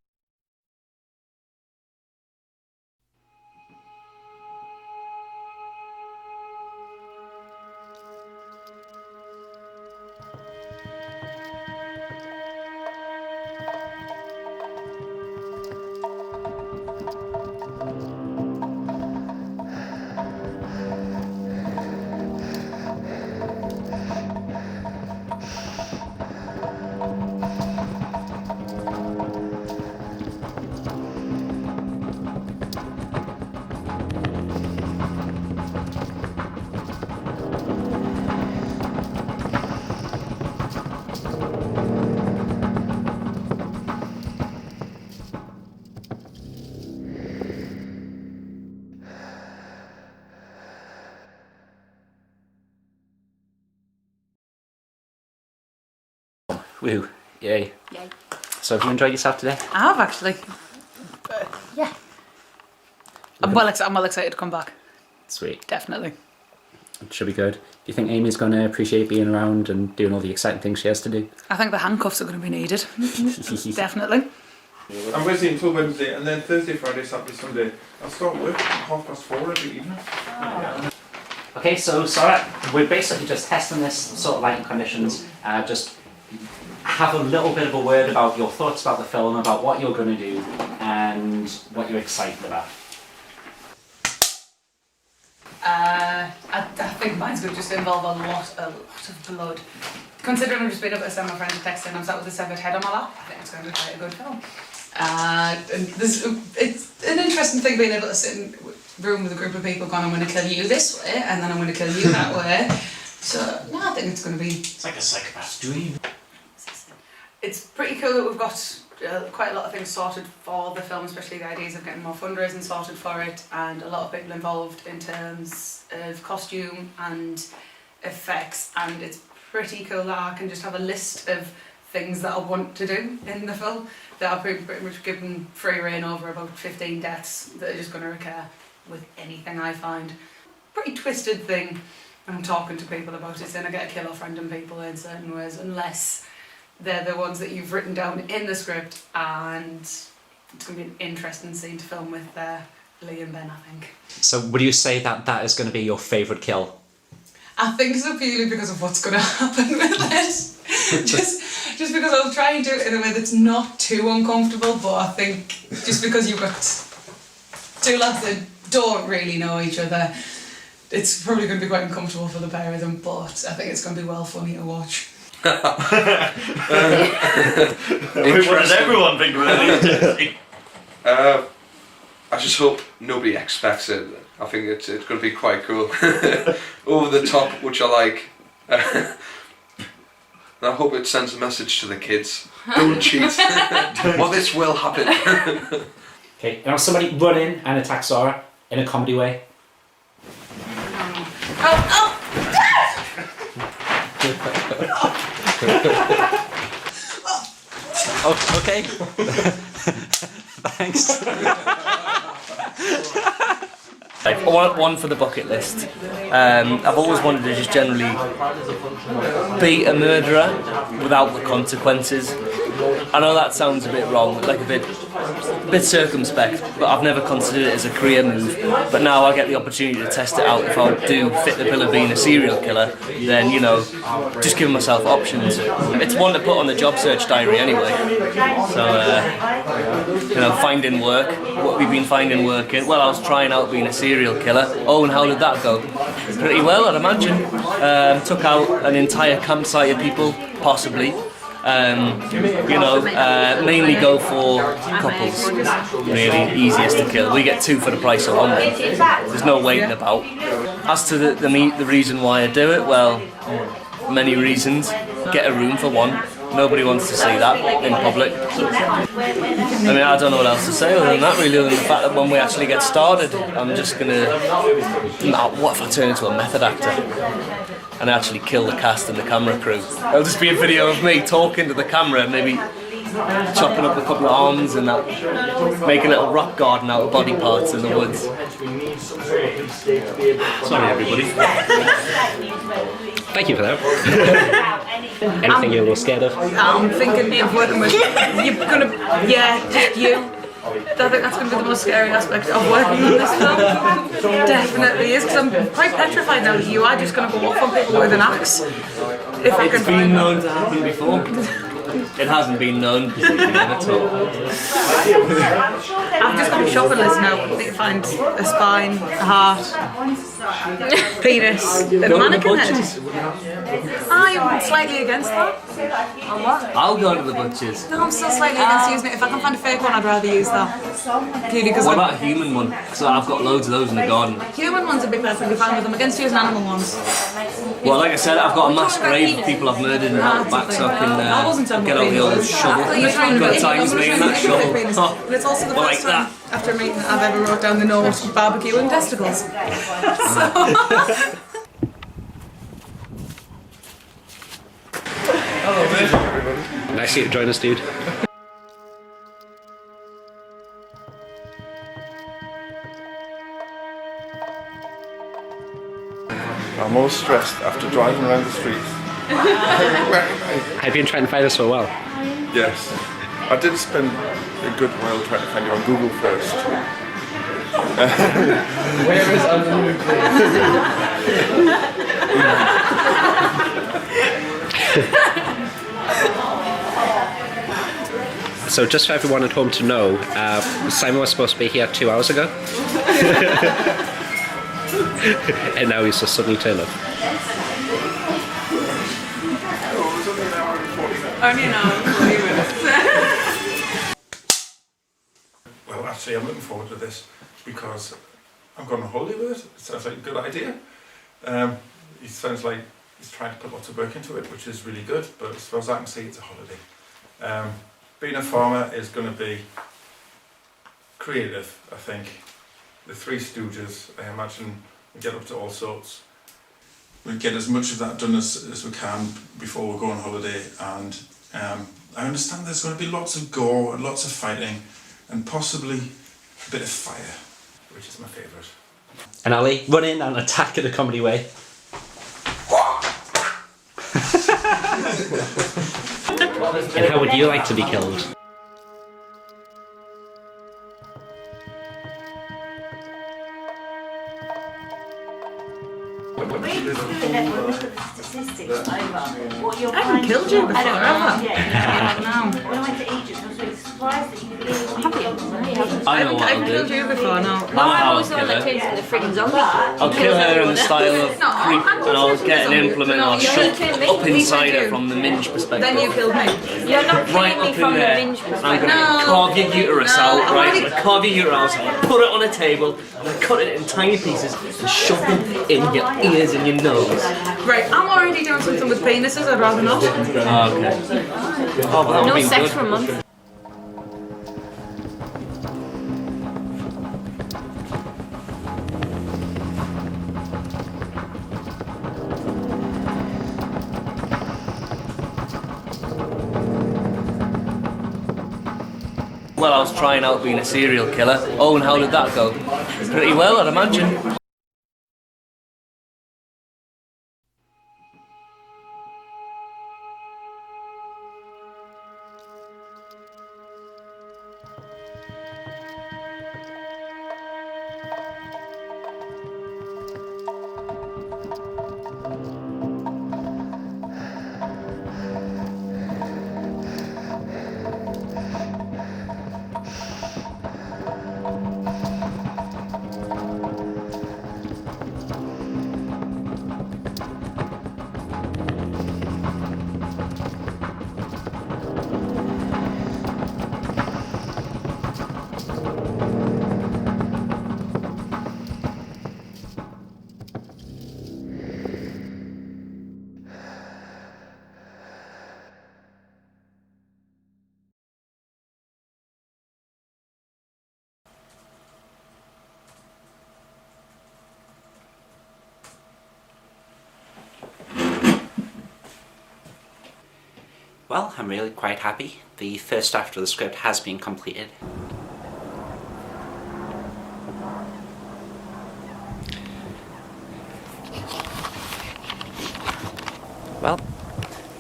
Woo, yay. Yay. So have you enjoyed yourself today? I have actually. Yeah. I'm well excited to come back. Sweet. Definitely. It should be good. Do you think Amy's going to appreciate being around and doing all the exciting things she has to do? I think the handcuffs are going to be needed. Definitely. I'm Wednesday until Wednesday, and then Thursday, Friday, Saturday, Sunday. I'll start work at 4:30 every evening. Yeah. Okay, so Sarah, we're basically just testing this sort of lighting conditions. Just have a little bit of a word about your thoughts about the film, about what you're going to do, and what you're excited about. I think mine's going to just involve a lot of blood. Considering I've just been able to send my friend a text and I'm sat with a severed head on my lap, I think it's going to be quite a good film. And it's an interesting thing being able to sit in a room with a group of people going, I'm going to kill you this way, and then I'm going to kill you that way. So, no, I think it's going to be... It's like a psychopath's dream. It's pretty cool that we've got quite a lot of things sorted for the film, especially the ideas of getting more fundraising sorted for it, and a lot of people involved in terms of costume and effects, and it's pretty cool that I can just have a list of things that I want to do in the film that I've pretty much given free rein over about 15 deaths that are just going to recur with anything I find. Pretty twisted thing when I'm talking to people about it, then I get a kill off random people in certain ways, unless they're the ones that you've written down in the script, and it's going to be an interesting scene to film with Lee and Ben, I think. So would you say that that is going to be your favourite kill? I think so, purely because of what's going to happen with it. just because I'll try and do it in a way that's not too uncomfortable, but I think just because you've got two lads that don't really know each other, it's probably going to be quite uncomfortable for the pair of them, but I think it's going to be well funny to watch. What does everyone think about it? I just hope nobody expects it. I think it's going to be quite cool. Over the top, which I like. And I hope it sends a message to the kids. Don't cheat. Well, this will happen. Okay, now somebody run in and attack Sarah in a comedy way. Oh, okay. Thanks. I want one for the bucket list. I've always wanted to just generally be a murderer without the consequences. I know that sounds a bit wrong, like a bit a bit circumspect, but I've never considered it as a career move. But now I get the opportunity to test it out. If I do fit the bill of being a serial killer, then, you know, just giving myself options. It's one to put on the job search diary anyway. So, you know, finding work, what we've been finding work in. Well, I was trying out being a serial killer. Oh, and how did that go? Pretty well, I'd imagine. Took out an entire campsite of people, possibly. You know, mainly go for couples, really, easiest to kill. We get 2 for the price of 1. There's no waiting about. As to the reason why I do it, well, many reasons. Get a room for one. Nobody wants to see that in public. I mean, I don't know what else to say other than that, really, other than the fact that when we actually get started, I'm just gonna... What if I turn into a method actor? And actually kill the cast and the camera crew. It'll just be a video of me talking to the camera, maybe chopping up a couple of arms and that, make a little rock garden out of body parts in the woods. Sorry, everybody. Thank you for that. Anything you're a little scared of? I'm thinking of working with... just you. I think that's going to be the most scary aspect of working on this film. Definitely is, because I'm quite petrified now that you are just going to go off on people with an axe. If I can It's been known to happen before. It hasn't been known at all. I've just got a shopping list now. I need to find a spine, a heart, penis, and a mannequin head. I'm slightly against that. I'll go to the butchers. No, I'm still slightly against using it. If I can find a fake one, I'd rather use that. Purely because what about a human one? Because I've got loads of those in the garden. Human ones would be perfectly fine with them. Against using animal ones. Well, like I said, I've got a mass grave of people I've murdered and out back, so I can get out the old shovel. Good times me and that shovel. But it's also the Well, first like time after a meeting that I've ever wrote down the note barbecue and testicles. Nice of you to join us, dude. I'm all stressed after driving around the streets. Have you been trying to find us for a while? Yes. I did spend a good while trying to find you on Google first. Where is So just for everyone at home to know, Simon was supposed to be here 2 hours ago. And now he's just suddenly turned up. Only an hour and 40 minutes. Well, actually, I'm looking forward to this because I'm going on holiday with it. It sounds like a good idea. It sounds like he's trying to put lots of work into it, which is really good, but as far as I can see, it's a holiday. Being a farmer is going to be creative, I think. The Three Stooges, I imagine, we get up to all sorts. We get as much of that done as we can before we go on holiday, and I understand there's going to be lots of gore and lots of fighting, and possibly a bit of fire, which is my favourite. And Ali, run in and attack in a comedy way. And how would you like to be killed? I haven't killed you before, have I? When I went to Egypt, I was really surprised that you believed me. I know what I I'll haven't do. killed you before, no. No, I always the one that turns into the friggin' zombie. I'll kill her in the style of creep, and I'll get an implement and I'll shove up inside her from the minge perspective. Then you killed me. You're not Right killing me up in from the there. minge I'm perspective. going to carve your uterus out, right? I'm going to carve your uterus out, put it on a table, and cut it in tiny pieces and shove them in your ears and your nose. Right, I'm already doing something with penises, I'd rather not. Okay. Oh, but that would No be sex good. for a month. Well, I was trying out being a serial killer. Oh, and how did that go? Pretty well, I'd imagine. Well, I'm really quite happy. The first draft of the script has been completed. Well,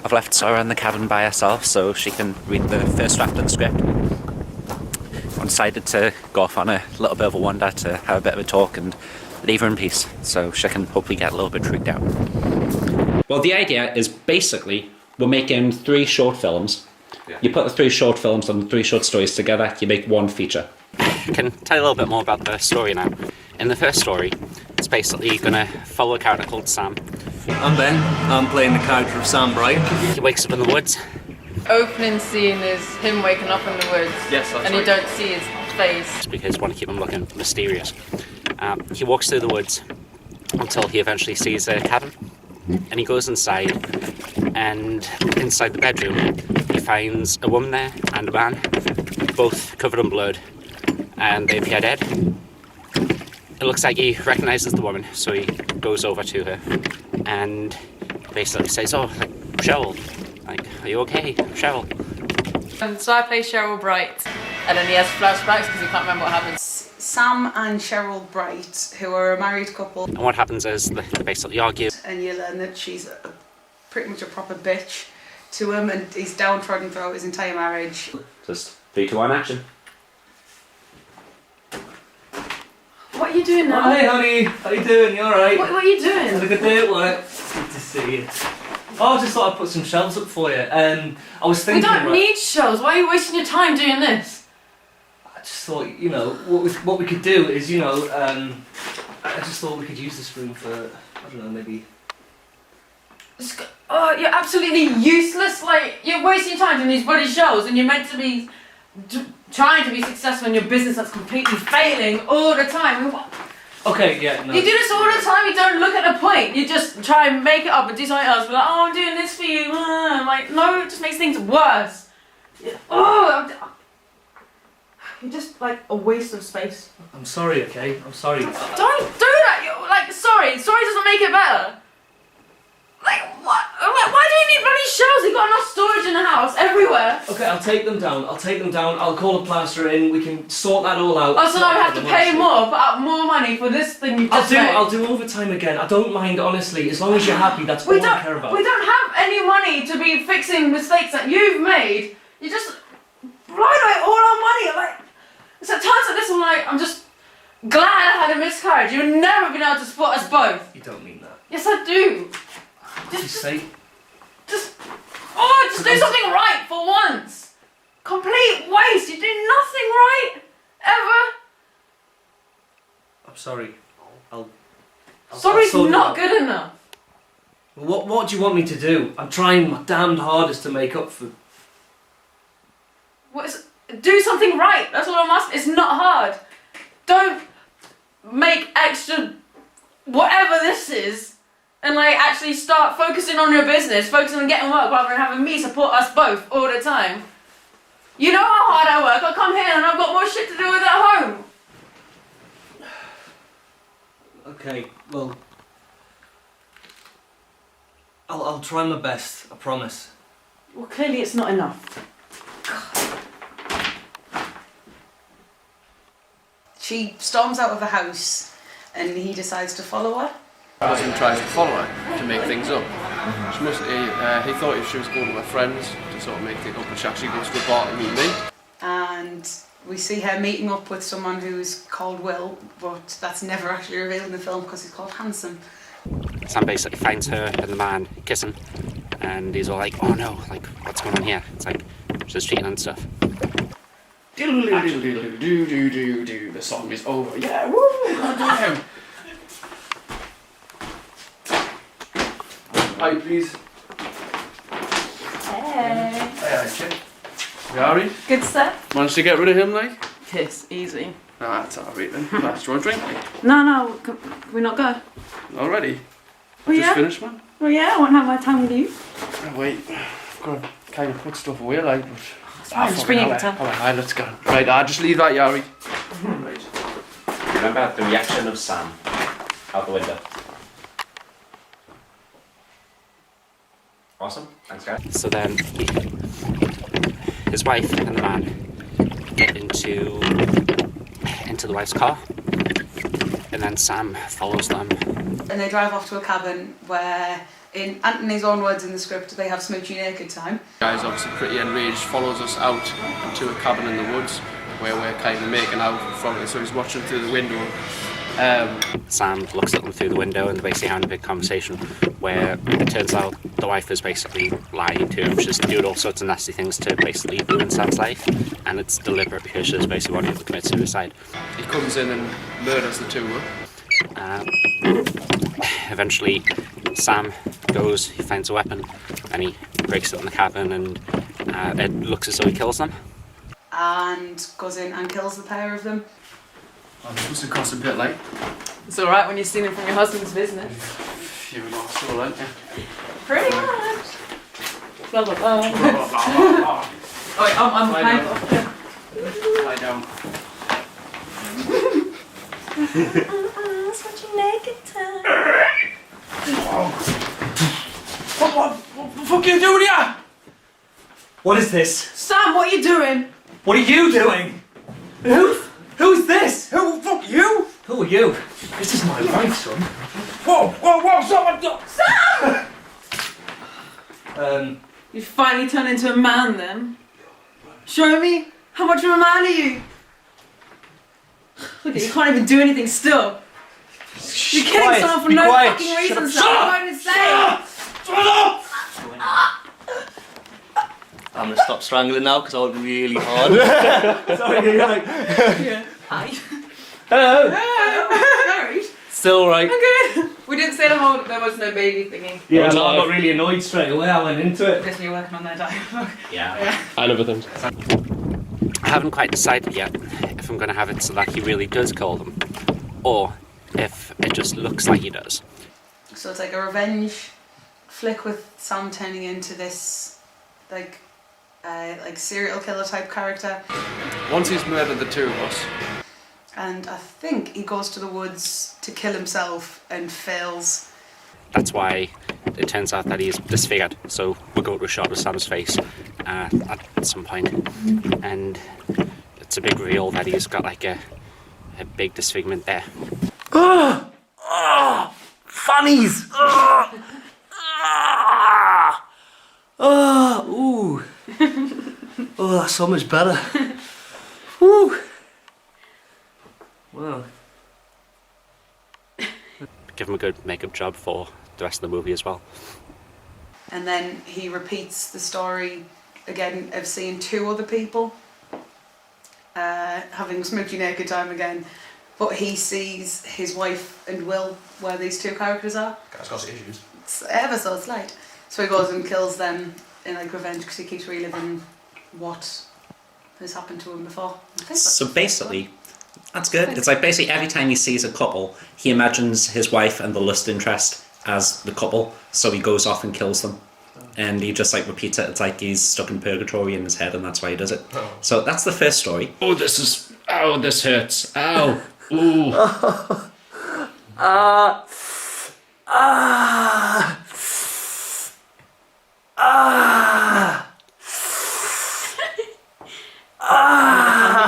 I've left Sora in the cabin by herself so she can read the first draft of the script. I decided to go off on a little bit of a wander to have a bit of a talk and leave her in peace so she can hopefully get a little bit freaked out. Well, the idea is basically we're making 3 short films. Yeah. You put the 3 short films and the 3 short stories together, you make 1 feature. I can tell you a little bit more about the story now. In the first story, it's basically going to follow a character called Sam. I'm Ben. I'm playing the character of Sam Bright. He wakes up in the woods. Opening scene is him waking up in the woods. Yes, that's and you don't see his face. Because you want to keep him looking mysterious. He walks through the woods until he eventually sees a cabin. And he goes inside, and inside the bedroom he finds a woman there and a man, both covered in blood, and they appear dead. It looks like he recognises the woman, so he goes over to her and basically says, "Oh, like, Cheryl, like, are you okay, Cheryl?" And so I play Cheryl Bright, and then he has flashbacks because he can't remember what happened. Sam and Cheryl Bright, who are a married couple. And what happens is they basically argue. And you learn that she's pretty much a proper bitch to him, and he's downtrodden throughout his entire marriage. Just 3, 2, 1, action. What are you doing now? Hi honey, how you doing? You alright? What are you doing? Had a good day at work? Good to see you. Oh, I just thought I'd put some shelves up for you. I was thinking... We don't need shows. Why are you wasting your time doing this? I just thought, you know, what we could do is, you know, I just thought we could use this room for, I don't know, maybe... Oh, you're absolutely useless. Like, you're wasting your time doing these bloody shows, and you're meant to be trying to be successful in your business that's completely failing all the time. Okay, yeah, no. You do this all the time, you don't look at the point. You just try and make it up and do something else. Be like, oh, I'm doing this for you. Like, no, it just makes things worse. You're just like a waste of space. I'm sorry, okay? I'm sorry. Don't do that. You're like, sorry. Sorry doesn't make it better. Like, what? Why do you need bloody shelves? You've got enough storage in the house, everywhere. Okay, I'll take them down. I'll call a plasterer in. We can sort that all out. Oh, so now we have to pay more, put out more money for this thing you just made? I'll do overtime again. I don't mind, honestly. As long as you're happy, that's all I care about. We don't have any money to be fixing mistakes that you've made. You just blowing away all our money. Like, it's at times like this I'm like, I'm just glad I had a miscarriage. You've never been able to support us both. You don't mean that. Yes, I do. Just say... Just do something right for once. Complete waste. You do nothing right, ever. I'm sorry. Sorry's I'll not good enough. What do you want me to do? I'm trying my damned hardest to make up for... Do something right. That's what I'm asking. It's not hard. Don't make extra whatever this is and like actually start focusing on your business, focusing on getting work rather than having me support us both all the time. You know how hard I work. I come here and I've got more shit to do with at home. Okay, well... I'll try my best, I promise. Well, clearly it's not enough. She storms out of the house and he decides to follow her. My husband tries to follow her to make things up. She must. He thought if she was going with her friends to sort of make it up, but she actually goes to a bar to meet me. And we see her meeting up with someone who's called Will, but that's never actually revealed in the film because he's called Hanson. Sam basically finds her and the man kissing, and he's all like, "Oh no, like what's going on here?" It's like she's cheating and stuff. Do. The song is over. Yeah, woo! Goddamn. Hi, please. Hey. Hi, Chip. You alright? Good stuff. Managed to get rid of him, like? Yes, easy. Ah, that's alright then. Nice. Do you want a drink? No, can we not go? Already? Well, Just yeah. finished, man? Well, yeah, I want to have my time with you. Oh, wait. I've got to kind of put stuff away, like, but... Fine, just bring it later. Alright, let's go. Right, I'll just leave that, Yari. Right. Remember the reaction of Sam out the window. Awesome. Thanks, guys. So then his wife and the man get into the wife's car, and then Sam follows them. And they drive off to a cabin where, in Anthony's own words in the script, they have smoochy naked time. The guy's obviously pretty enraged, follows us out to a cabin in the woods where we're kind of making out from it, so he's watching through the window. Sam looks at them through the window and they're basically having a big conversation where it turns out the wife is basically lying to him. She's doing all sorts of nasty things to basically ruin Sam's life, and it's deliberate because she's basically wanting to commit suicide. He comes in and murders the two of them. Eventually Sam goes, he finds a weapon and he breaks it in the cabin, and it looks as though he kills them. And goes in and kills the pair of them. Oh, it must have cost a bit, like. It's alright when you're stealing from your husband's business. You're an arsehole, aren't you? Pretty much. Blah blah blah. I'm Lie down. Switching naked time. What the fuck are you doing here? What is this? Sam, what are you doing? What are you doing? Who's this? Who the fuck you? Who are you? This is my wife, son. Whoa, someone Sam! You finally turned into a man then. Show me. How much of a man are you? Look, you can't even do anything still. You're killing someone for no fucking reason, Sam. I'm Shut up! I'm gonna stop strangling now because I went really hard. Sorry, you're like. Yeah. Hi. Hello. Married? Still right. Okay. We didn't say the whole there was no baby thingy. Yeah, no, I got really annoyed straight away. I went into it. Guess you're working on their dialogue. Yeah. I never think. I haven't quite decided yet if I'm going to have it so that he really does kill them, or if it just looks like he does. So it's like a revenge flick with Sam turning into this like serial killer type character. Once he's murdered the two of us. And I think he goes to the woods to kill himself and fails. That's why it turns out that he's disfigured. So we go to a shot of Sam's face at some point, and it's a big reveal that he's got like a big disfigurement there. Funnies! Ooh. Oh, that's so much better. Woo. Wow. Give him a good makeup job for the rest of the movie as well. And then he repeats the story again of seeing two other people having smoky naked time again, but he sees his wife and Will where these two characters are. Guy's got issues. It's ever so slight. So he goes and kills them in like revenge because he keeps reliving what has happened to him before. I think So basically, that's good. It's like basically every time he sees a couple, he imagines his wife and the lust interest as the couple, so he goes off and kills them. And he just like repeats it. It's like he's stuck in purgatory in his head, and that's why he does it. Oh. So that's the first story. Oh, this hurts. Ow. Ooh.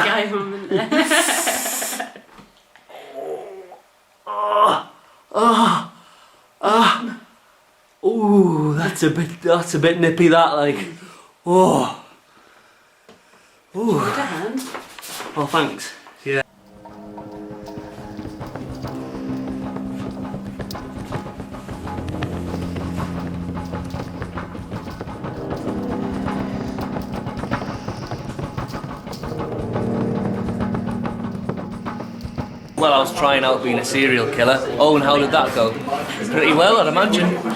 Guy moment there. Ooh, that's a bit nippy. That like, oh, ooh. hand. Oh, thanks. Yeah. Well, I was trying out being a serial killer. Oh, and how did that go? Pretty well, I'd imagine.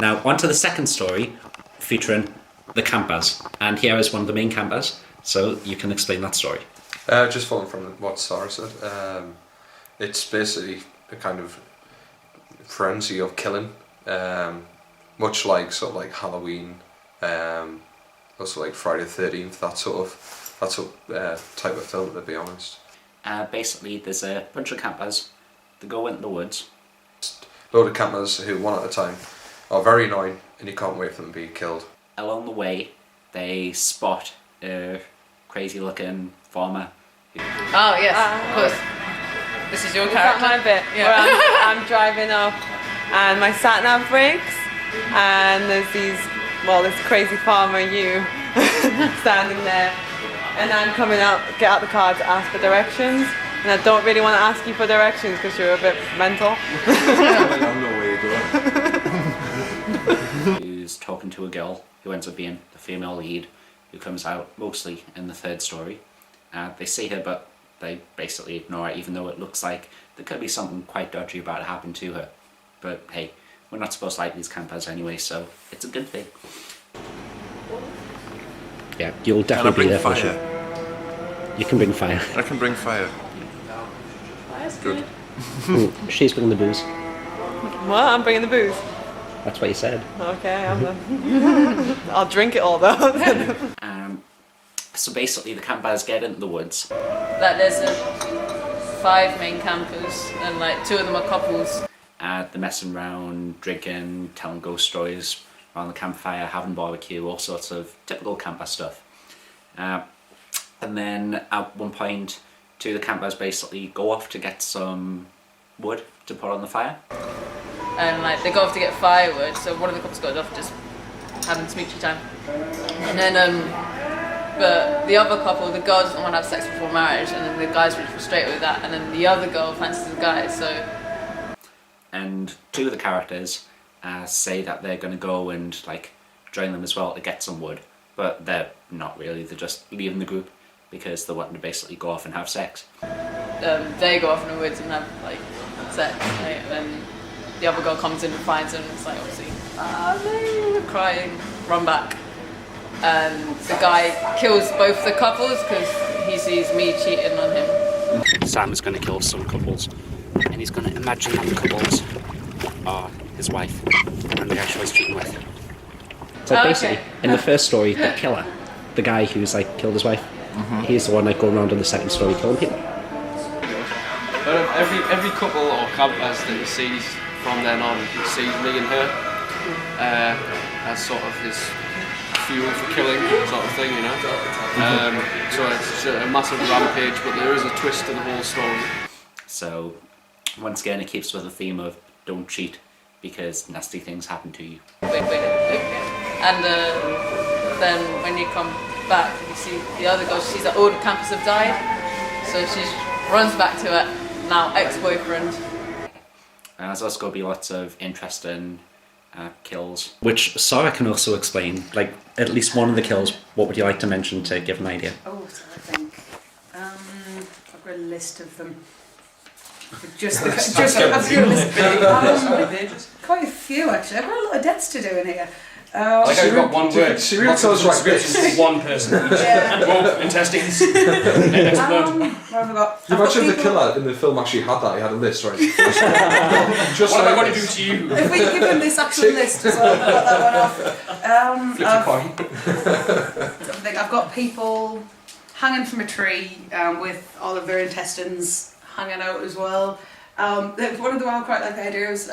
Now, on to the second story, featuring the campers. And here is one of the main campers, so you can explain that story. Just following from what Sarah said, it's basically a kind of frenzy of killing, much like sort of like Halloween, also like Friday the 13th, that sort of type of film, to be honest. Basically, there's a bunch of campers that go into the woods. Load of campers who, one at a time, are very annoying, and you can't wait for them to be killed. Along the way, they spot a crazy-looking farmer. Oh yes, of course. This is your character. That's my bit. Yeah. Where I'm driving up, and my sat nav breaks, and there's this crazy farmer you standing there, and I'm coming out, get out the car to ask for directions, and I don't really want to ask you for directions because you're a bit mental. I know where you're going. Who's talking to a girl who ends up being the female lead, who comes out mostly in the third story. They see her, but they basically ignore it, even though it looks like there could be something quite dodgy about to happen to her. But hey, we're not supposed to like these campers anyway, so it's a good thing. Yeah, you'll definitely be there for sure. You can bring fire. I can bring fire. That's good. She's bringing the booze. What? I'm bringing the booze. That's what you said. Okay, I'll drink it all though. So basically, the campers get into the woods. Like there's 5 main campers, and like 2 of them are couples. They're messing around, drinking, telling ghost stories around the campfire, having barbecue, all sorts of typical camper stuff. And then at one point, 2 of the campers basically go off to get some wood to put on the fire. And like they go off to get firewood, so one of the couples goes off just having smoochy time. And then but the other couple, the girl doesn't want to have sex before marriage, and then the guy's really frustrated with that, and then the other girl fancies the guy, so... And 2 of the characters say that they're going to go and like join them as well to get some wood, but they're not really, they're just leaving the group because they're wanting to basically go off and have sex. They go off in the woods and have like sex, right? And then the other girl comes in and finds them, and it's like obviously, no, crying, run back. And the guy kills both the couples because he sees me cheating on him. Sam is going to kill some couples, and he's going to imagine that the couples are his wife and the guy she was cheating with. So basically, in the first story, the killer, the guy who's like killed his wife, he's the one like going around in the second story killing people. But every couple or campers that he sees from then on, he sees me and her as sort of his fuel for killing sort of thing, you know. So it's a massive rampage, but there is a twist to the whole story. So once again, it keeps with the theme of don't cheat because nasty things happen to you. And then when you come back, you see the other girl, she sees that all the campers have died, so she runs back to her now ex-boyfriend. And there's also going to be lots of interesting kills, which Sarah can also explain. Like at least one of the kills, what would you like to mention to give an idea? Oh, so I think I've got a list of them. Just quite a few actually. I've got a lot of debts to do in here. Like I've got one word. Serial killers like this. One person each. Yeah. Both intestines. What have I got? You imagine if the killer in the film actually had that, he had a list, right? Just what am I going to do to you? If we give him this actual list as well, I've got that one off. Flip a coin. I've got people hanging from a tree with all of their intestines hanging out as well. One of them I quite like the idea is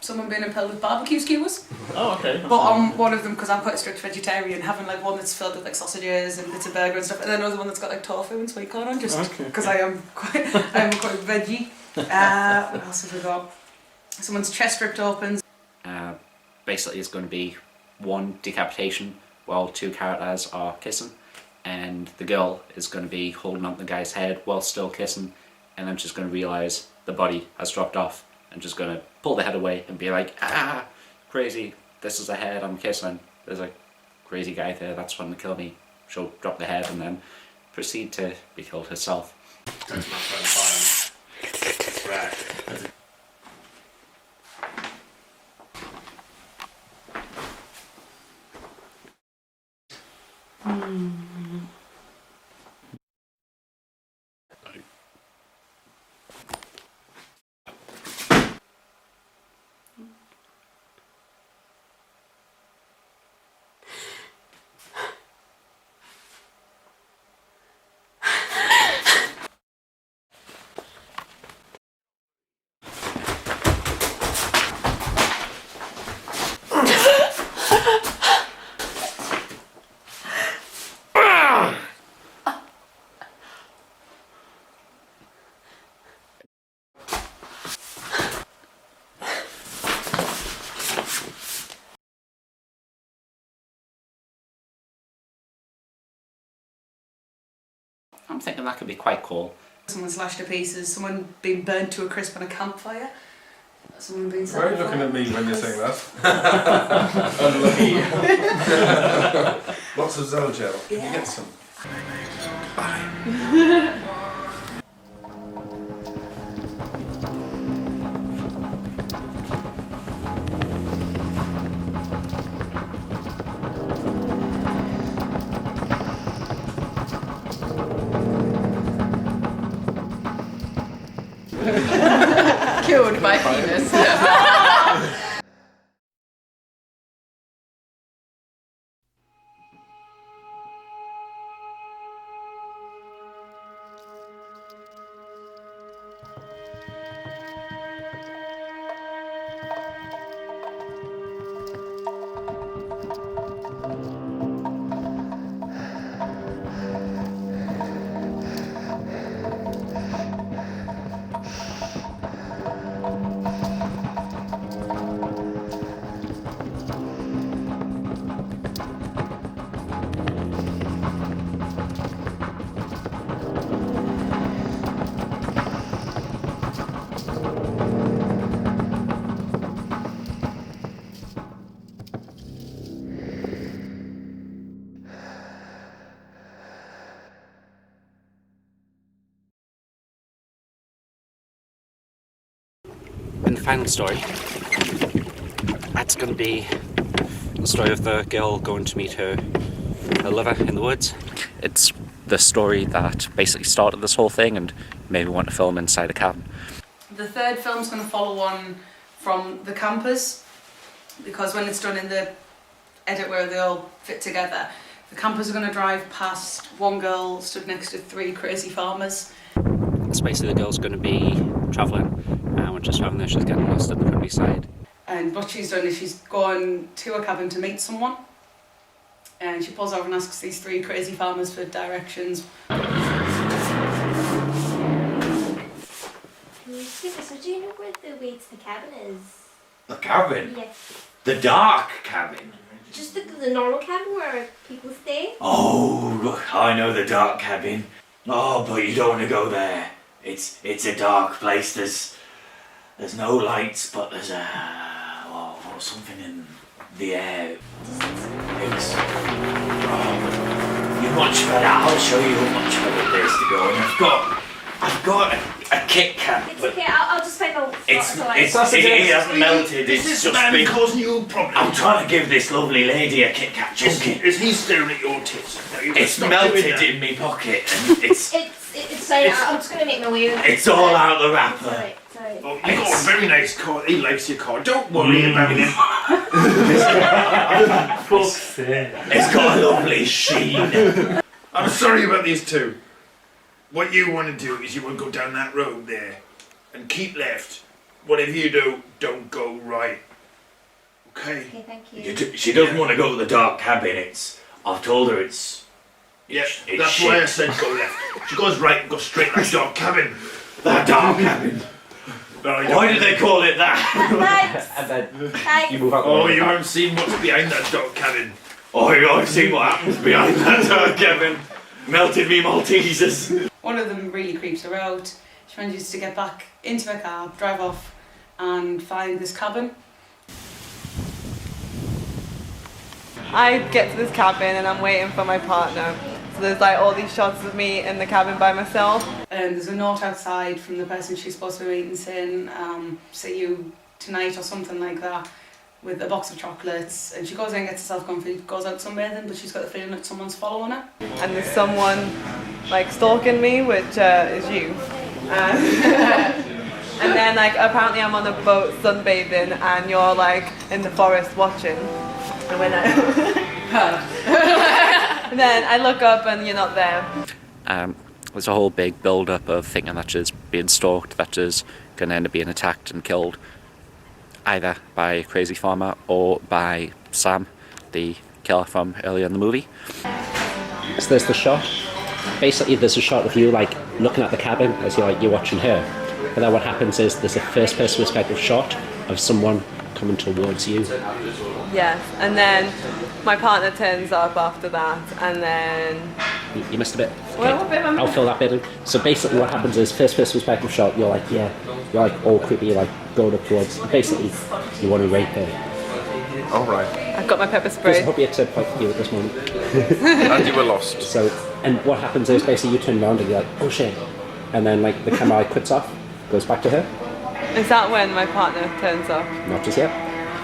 someone being impaled with barbecue skewers. Oh, okay. But on one of them, because I'm quite a strict vegetarian, having like one that's filled with like sausages and bits of burger and stuff, and then another one that's got like tofu and sweet corn on, just because I am quite veggie. What else have we got? Someone's chest ripped open. Basically, it's going to be one decapitation while 2 characters are kissing, and the girl is going to be holding up the guy's head while still kissing, and then she's going to realise the body has dropped off and just going to pull the head away and be like, ah, crazy, this is the head I'm kissing, there's a crazy guy there that's trying to kill me. She'll drop the head and then proceed to be killed herself. I'm thinking that could be quite cool. Someone slashed to pieces, someone being burnt to a crisp on a campfire, someone being set Why are you on looking fire. at me when you're saying that? Unlucky. Lots of Zelgel. Can you get some? Killed by penis. And the final story, that's going to be the story of the girl going to meet her lover in the woods. It's the story that basically started this whole thing and made me want to film inside a cabin. The third film's going to follow on from the campers, because when it's done in the edit where they all fit together, the campers are going to drive past one girl stood next to 3 crazy farmers. It's basically the girl's going to be travelling, and when she's travelling there she's getting lost in the countryside. And what she's done is she's gone to a cabin to meet someone, and she pulls over and asks these 3 crazy farmers for directions. So do you know where the way to the cabin is? The cabin? Yeah. The dark cabin? Just the normal cabin where people stay? Oh, I know the dark cabin. Oh, but you don't want to go there. It's a dark place. There's no lights, but there's something in the air. It's you're much better. I'll show you a much better place to go. And I've got a Kit Kat. It's okay, I'll just find out. It hasn't melted. It's Is just this man been causing you problems? I'm trying to give this lovely lady a Kit Kat chunky. Is he staring at your tits? No, you It's stop doing melted that. in me pocket, and it's It's sorry, I'm just gonna make my way with it. it's all out the wrapper. Sorry. Oh, you got a very nice car. He likes your car. Don't worry about him. It's got a lovely sheen. I'm sorry about these two. What you want to do is you want to go down that road there and keep left. Whatever you do, don't go right. Okay? Okay, thank you. She doesn't want to go to the dark cabin. I've told her it's Yes, it's that's shit. why I said go left. She goes right and goes straight like dark cabin. That dark cabin. Why do they call it that? And then Thanks. you move out. Oh, you haven't seen what's behind that dark cabin. Oh, I've seen what happens behind that dark cabin. Melted me Maltesers. One of them really creeps her out. She manages to get back into her car, drive off, and find this cabin. I get to this cabin and I'm waiting for my partner. So there's like all these shots of me in the cabin by myself. And there's a note outside from the person she's supposed to be meeting saying, see you tonight or something like that, with a box of chocolates. And she goes in and gets herself comfy, goes out sunbathing, but she's got the feeling that someone's following her. And there's someone like stalking me, which is you. And then like apparently I'm on a boat sunbathing and you're like in the forest watching. And when and then I look up and you're not there. There's a whole big build-up of thinking that she's being stalked, that she's going to end up being attacked and killed, either by a crazy farmer or by Sam, the killer from earlier in the movie. So there's the shot. Basically, there's a shot of you like looking at the cabin as you're watching her. And then what happens is there's a first-person perspective shot of someone coming towards you. Yes, and then my partner turns up after that, and then You missed a bit. Well, what bit am I I'll fill that bit in. So basically what happens is first person perspective shot, you're like, yeah, you're like all creepy, you're like going up towards, basically you want to rape her. Alright. I've got my pepper Just spray. hope you accept quite you at this moment. And you were lost. So, and what happens is basically you turn around and you're like, oh shit. And then like the camera like, quits off, goes back to her. Is that when my partner turns off? Not just yet.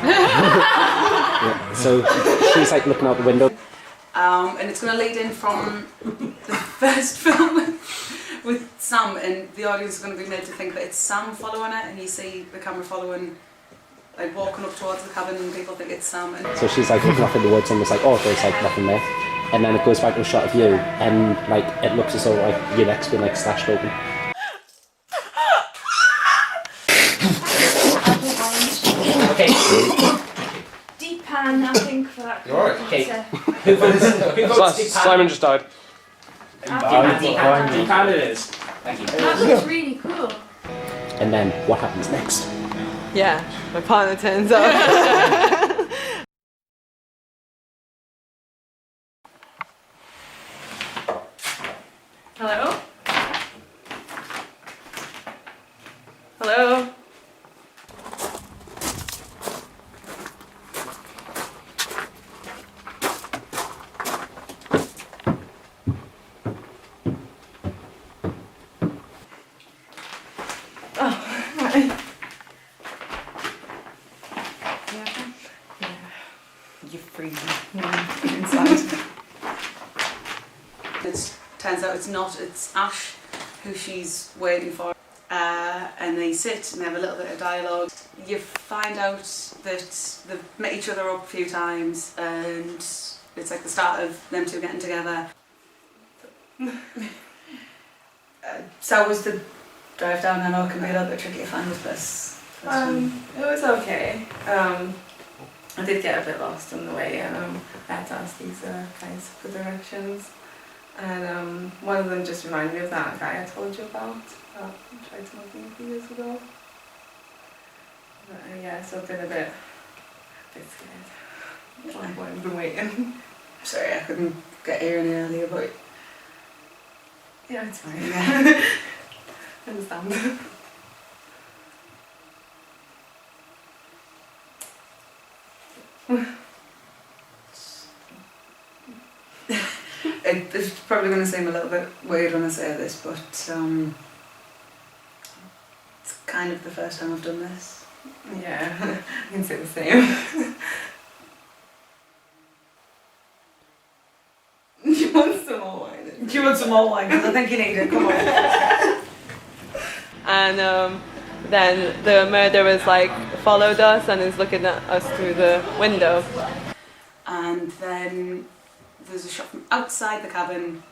Yeah, so she's like looking out the window. And it's going to lead in from the first film with Sam, and the audience is going to be made to think that it's Sam following it, and you see the camera following, like walking up towards the cabin, and people think it's Sam. And So she's like looking off in the woods and it's like, oh, there's like nothing there. And then it goes back to a shot of you, and like it looks as though like your neck's been like slashed open. Okay. Deep pan, I think, for that. You alright? Okay. Who Simon just died. Deep pan it is. Thank you. That looks really cool. And then what happens next? Yeah, my partner turns off. Hello? Hello? Oh, right. you're freezing inside. It turns out it's Ash who she's waiting for. And they sit and they have a little bit of dialogue. You find out that they've met each other up a few times, and it's like the start of them two getting together. So was the drive down. I know it can be a little bit tricky to find this place. It was okay. I did get a bit lost on the way, and I had to ask these guys for directions. And one of them just reminded me of that guy I told you about. I tried smoking a few years ago. But, yeah, so I've been a bit scared. I've been waiting. Sorry, I couldn't get here any earlier, but yeah, it's fine. Yeah. I understand. It's probably going to seem a little bit weird when I say this, but it's kind of the first time I've done this. Yeah, I can say the same. Do you want some more wine? Do you want some more wine? Because I think you need it. Come on. And then the murderer's like followed us and is looking at us through the window. And then there's a shot from outside the cabin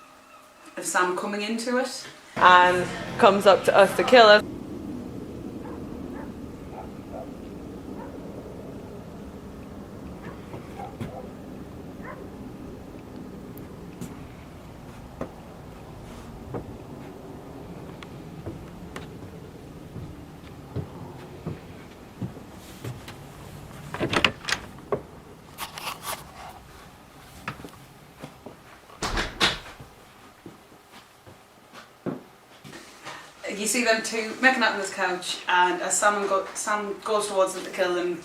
of Sam coming into it. And comes up to us to kill us. You see them two making out on this couch, and as Sam goes towards them to kill them,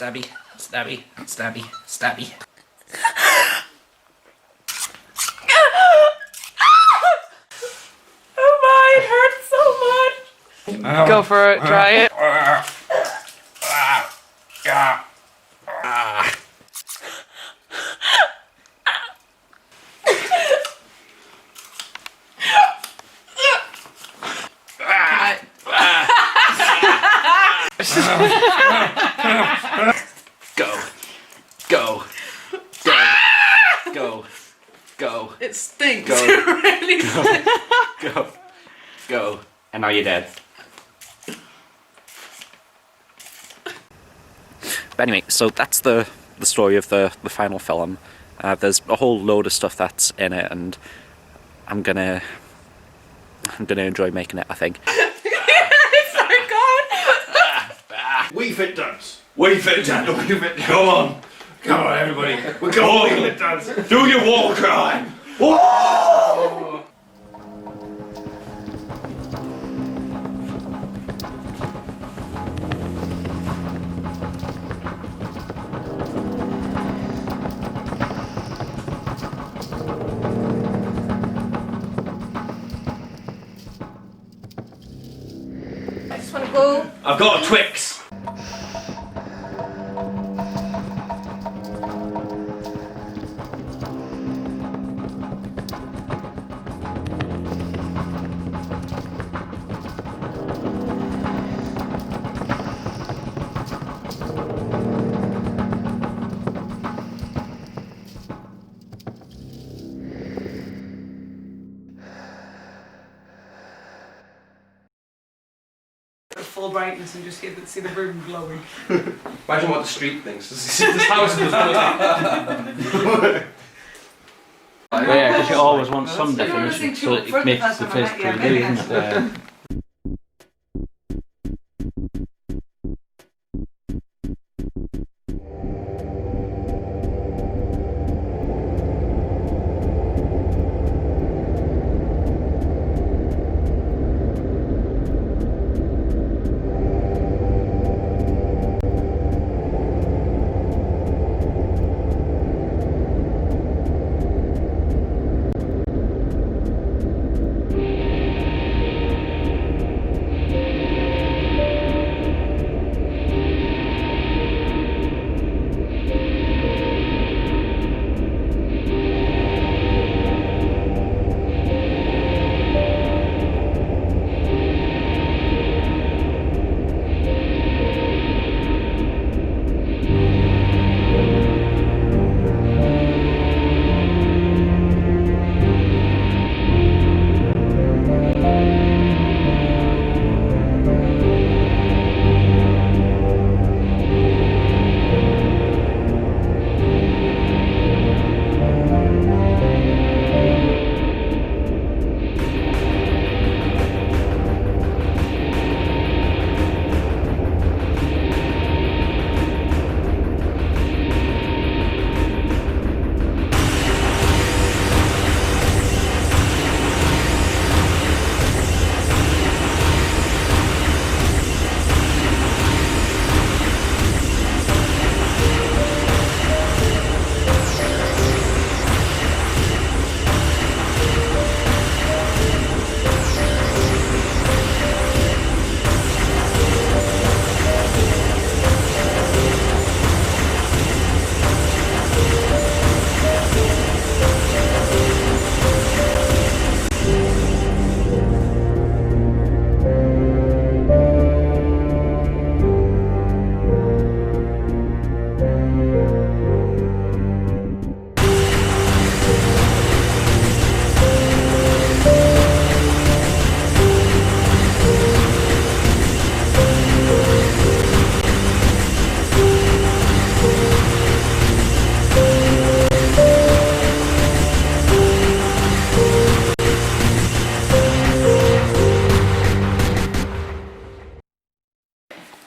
Stabby, stabby, stabby, stabby. Oh my, it hurts so much. Go for it, try it. Go. Go. Go. It stinks. Go. It really stinks. Go. Go. And now you're dead. But anyway, so that's the story of the final film. There's a whole load of stuff that's in it, and I'm gonna enjoy making it, I think. It's so good. We fit dance. We fit dance. We fit dance. Come on. Come on, everybody. We're going we fit dance. Do your war crime. Whoa! I just want to go. I've got a Twix. Full brightness and just see the room glowing. Imagine what the street thinks. This house was Yeah, because you always want some I don't wanna definition, sing so too it front makes the the first first time I three met you, isn't it?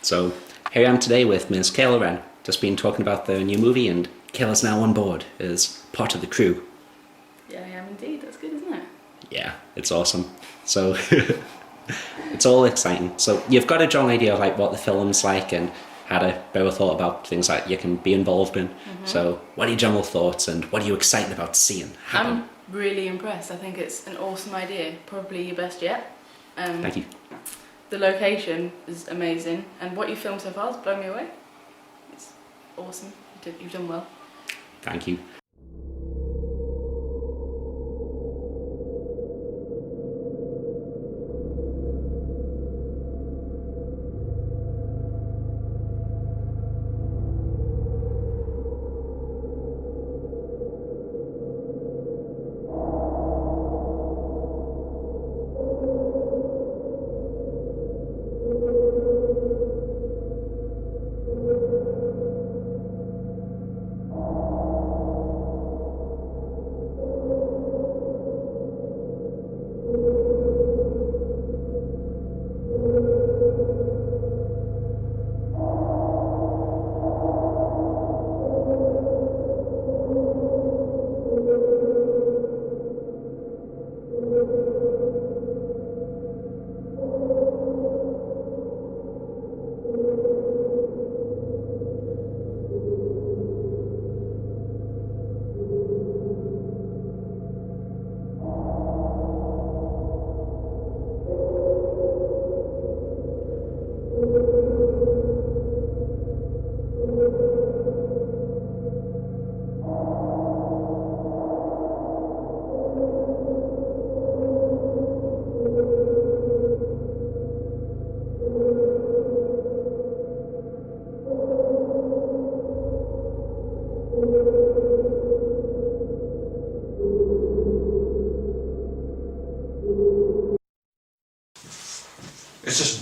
So here I am today with Ms. Kayla Wren, just been talking about the new movie, and Kayla's now on board as part of the crew. Yeah, I am indeed. That's good, isn't it? Yeah, it's awesome. So it's all exciting. So you've got a general idea of like what the film's like and had a better thought about things that you can be involved in. So what are your general thoughts and what are you excited about seeing happen? I'm really impressed. I think it's an awesome idea. Probably your best yet. Thank you. The location is amazing, and what you filmed so far has blown me away. It's awesome. You've done well. Thank you.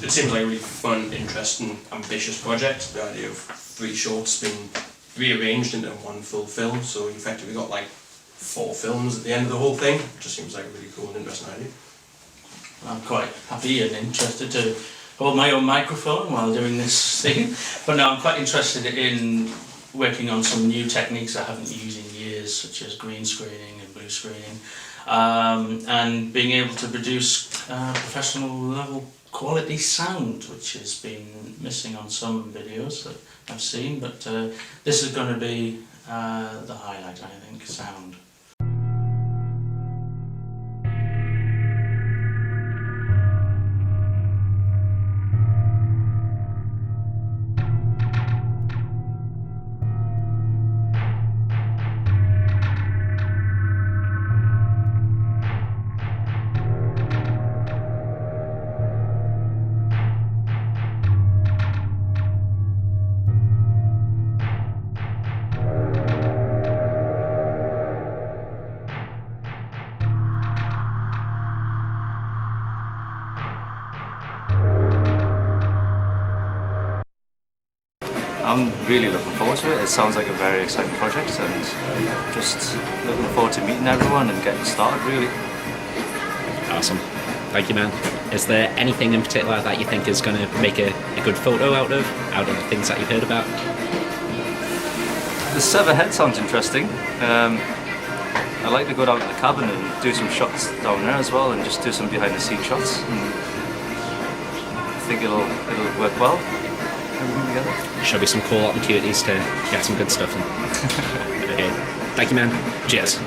it seems like a really fun, interesting, ambitious project. The idea of 3 shorts being rearranged into one full film, so you effectively got like 4 films at the end of the whole thing. It just seems like a really cool and interesting idea. I'm quite happy and interested to hold my own microphone while doing this thing. But no, I'm quite interested in working on some new techniques I haven't used in years, such as green screening and blue screening, and being able to produce professional level quality sound, which has been missing on some videos that I've seen. But this is going to be the highlight, I think, sound. I'm really looking forward to it. It sounds like a very exciting project, and just looking forward to meeting everyone and getting started, really. Awesome. Thank you, man. Is there anything in particular that you think is going to make a good photo out of the things that you've heard about? The severed head sounds interesting. I like to go down to the cabin and do some shots down there as well, and just do some behind the scenes shots. I think it'll work well. Together. Should be some cool opportunities to get some good stuff in. Okay. Thank you, man. Cheers.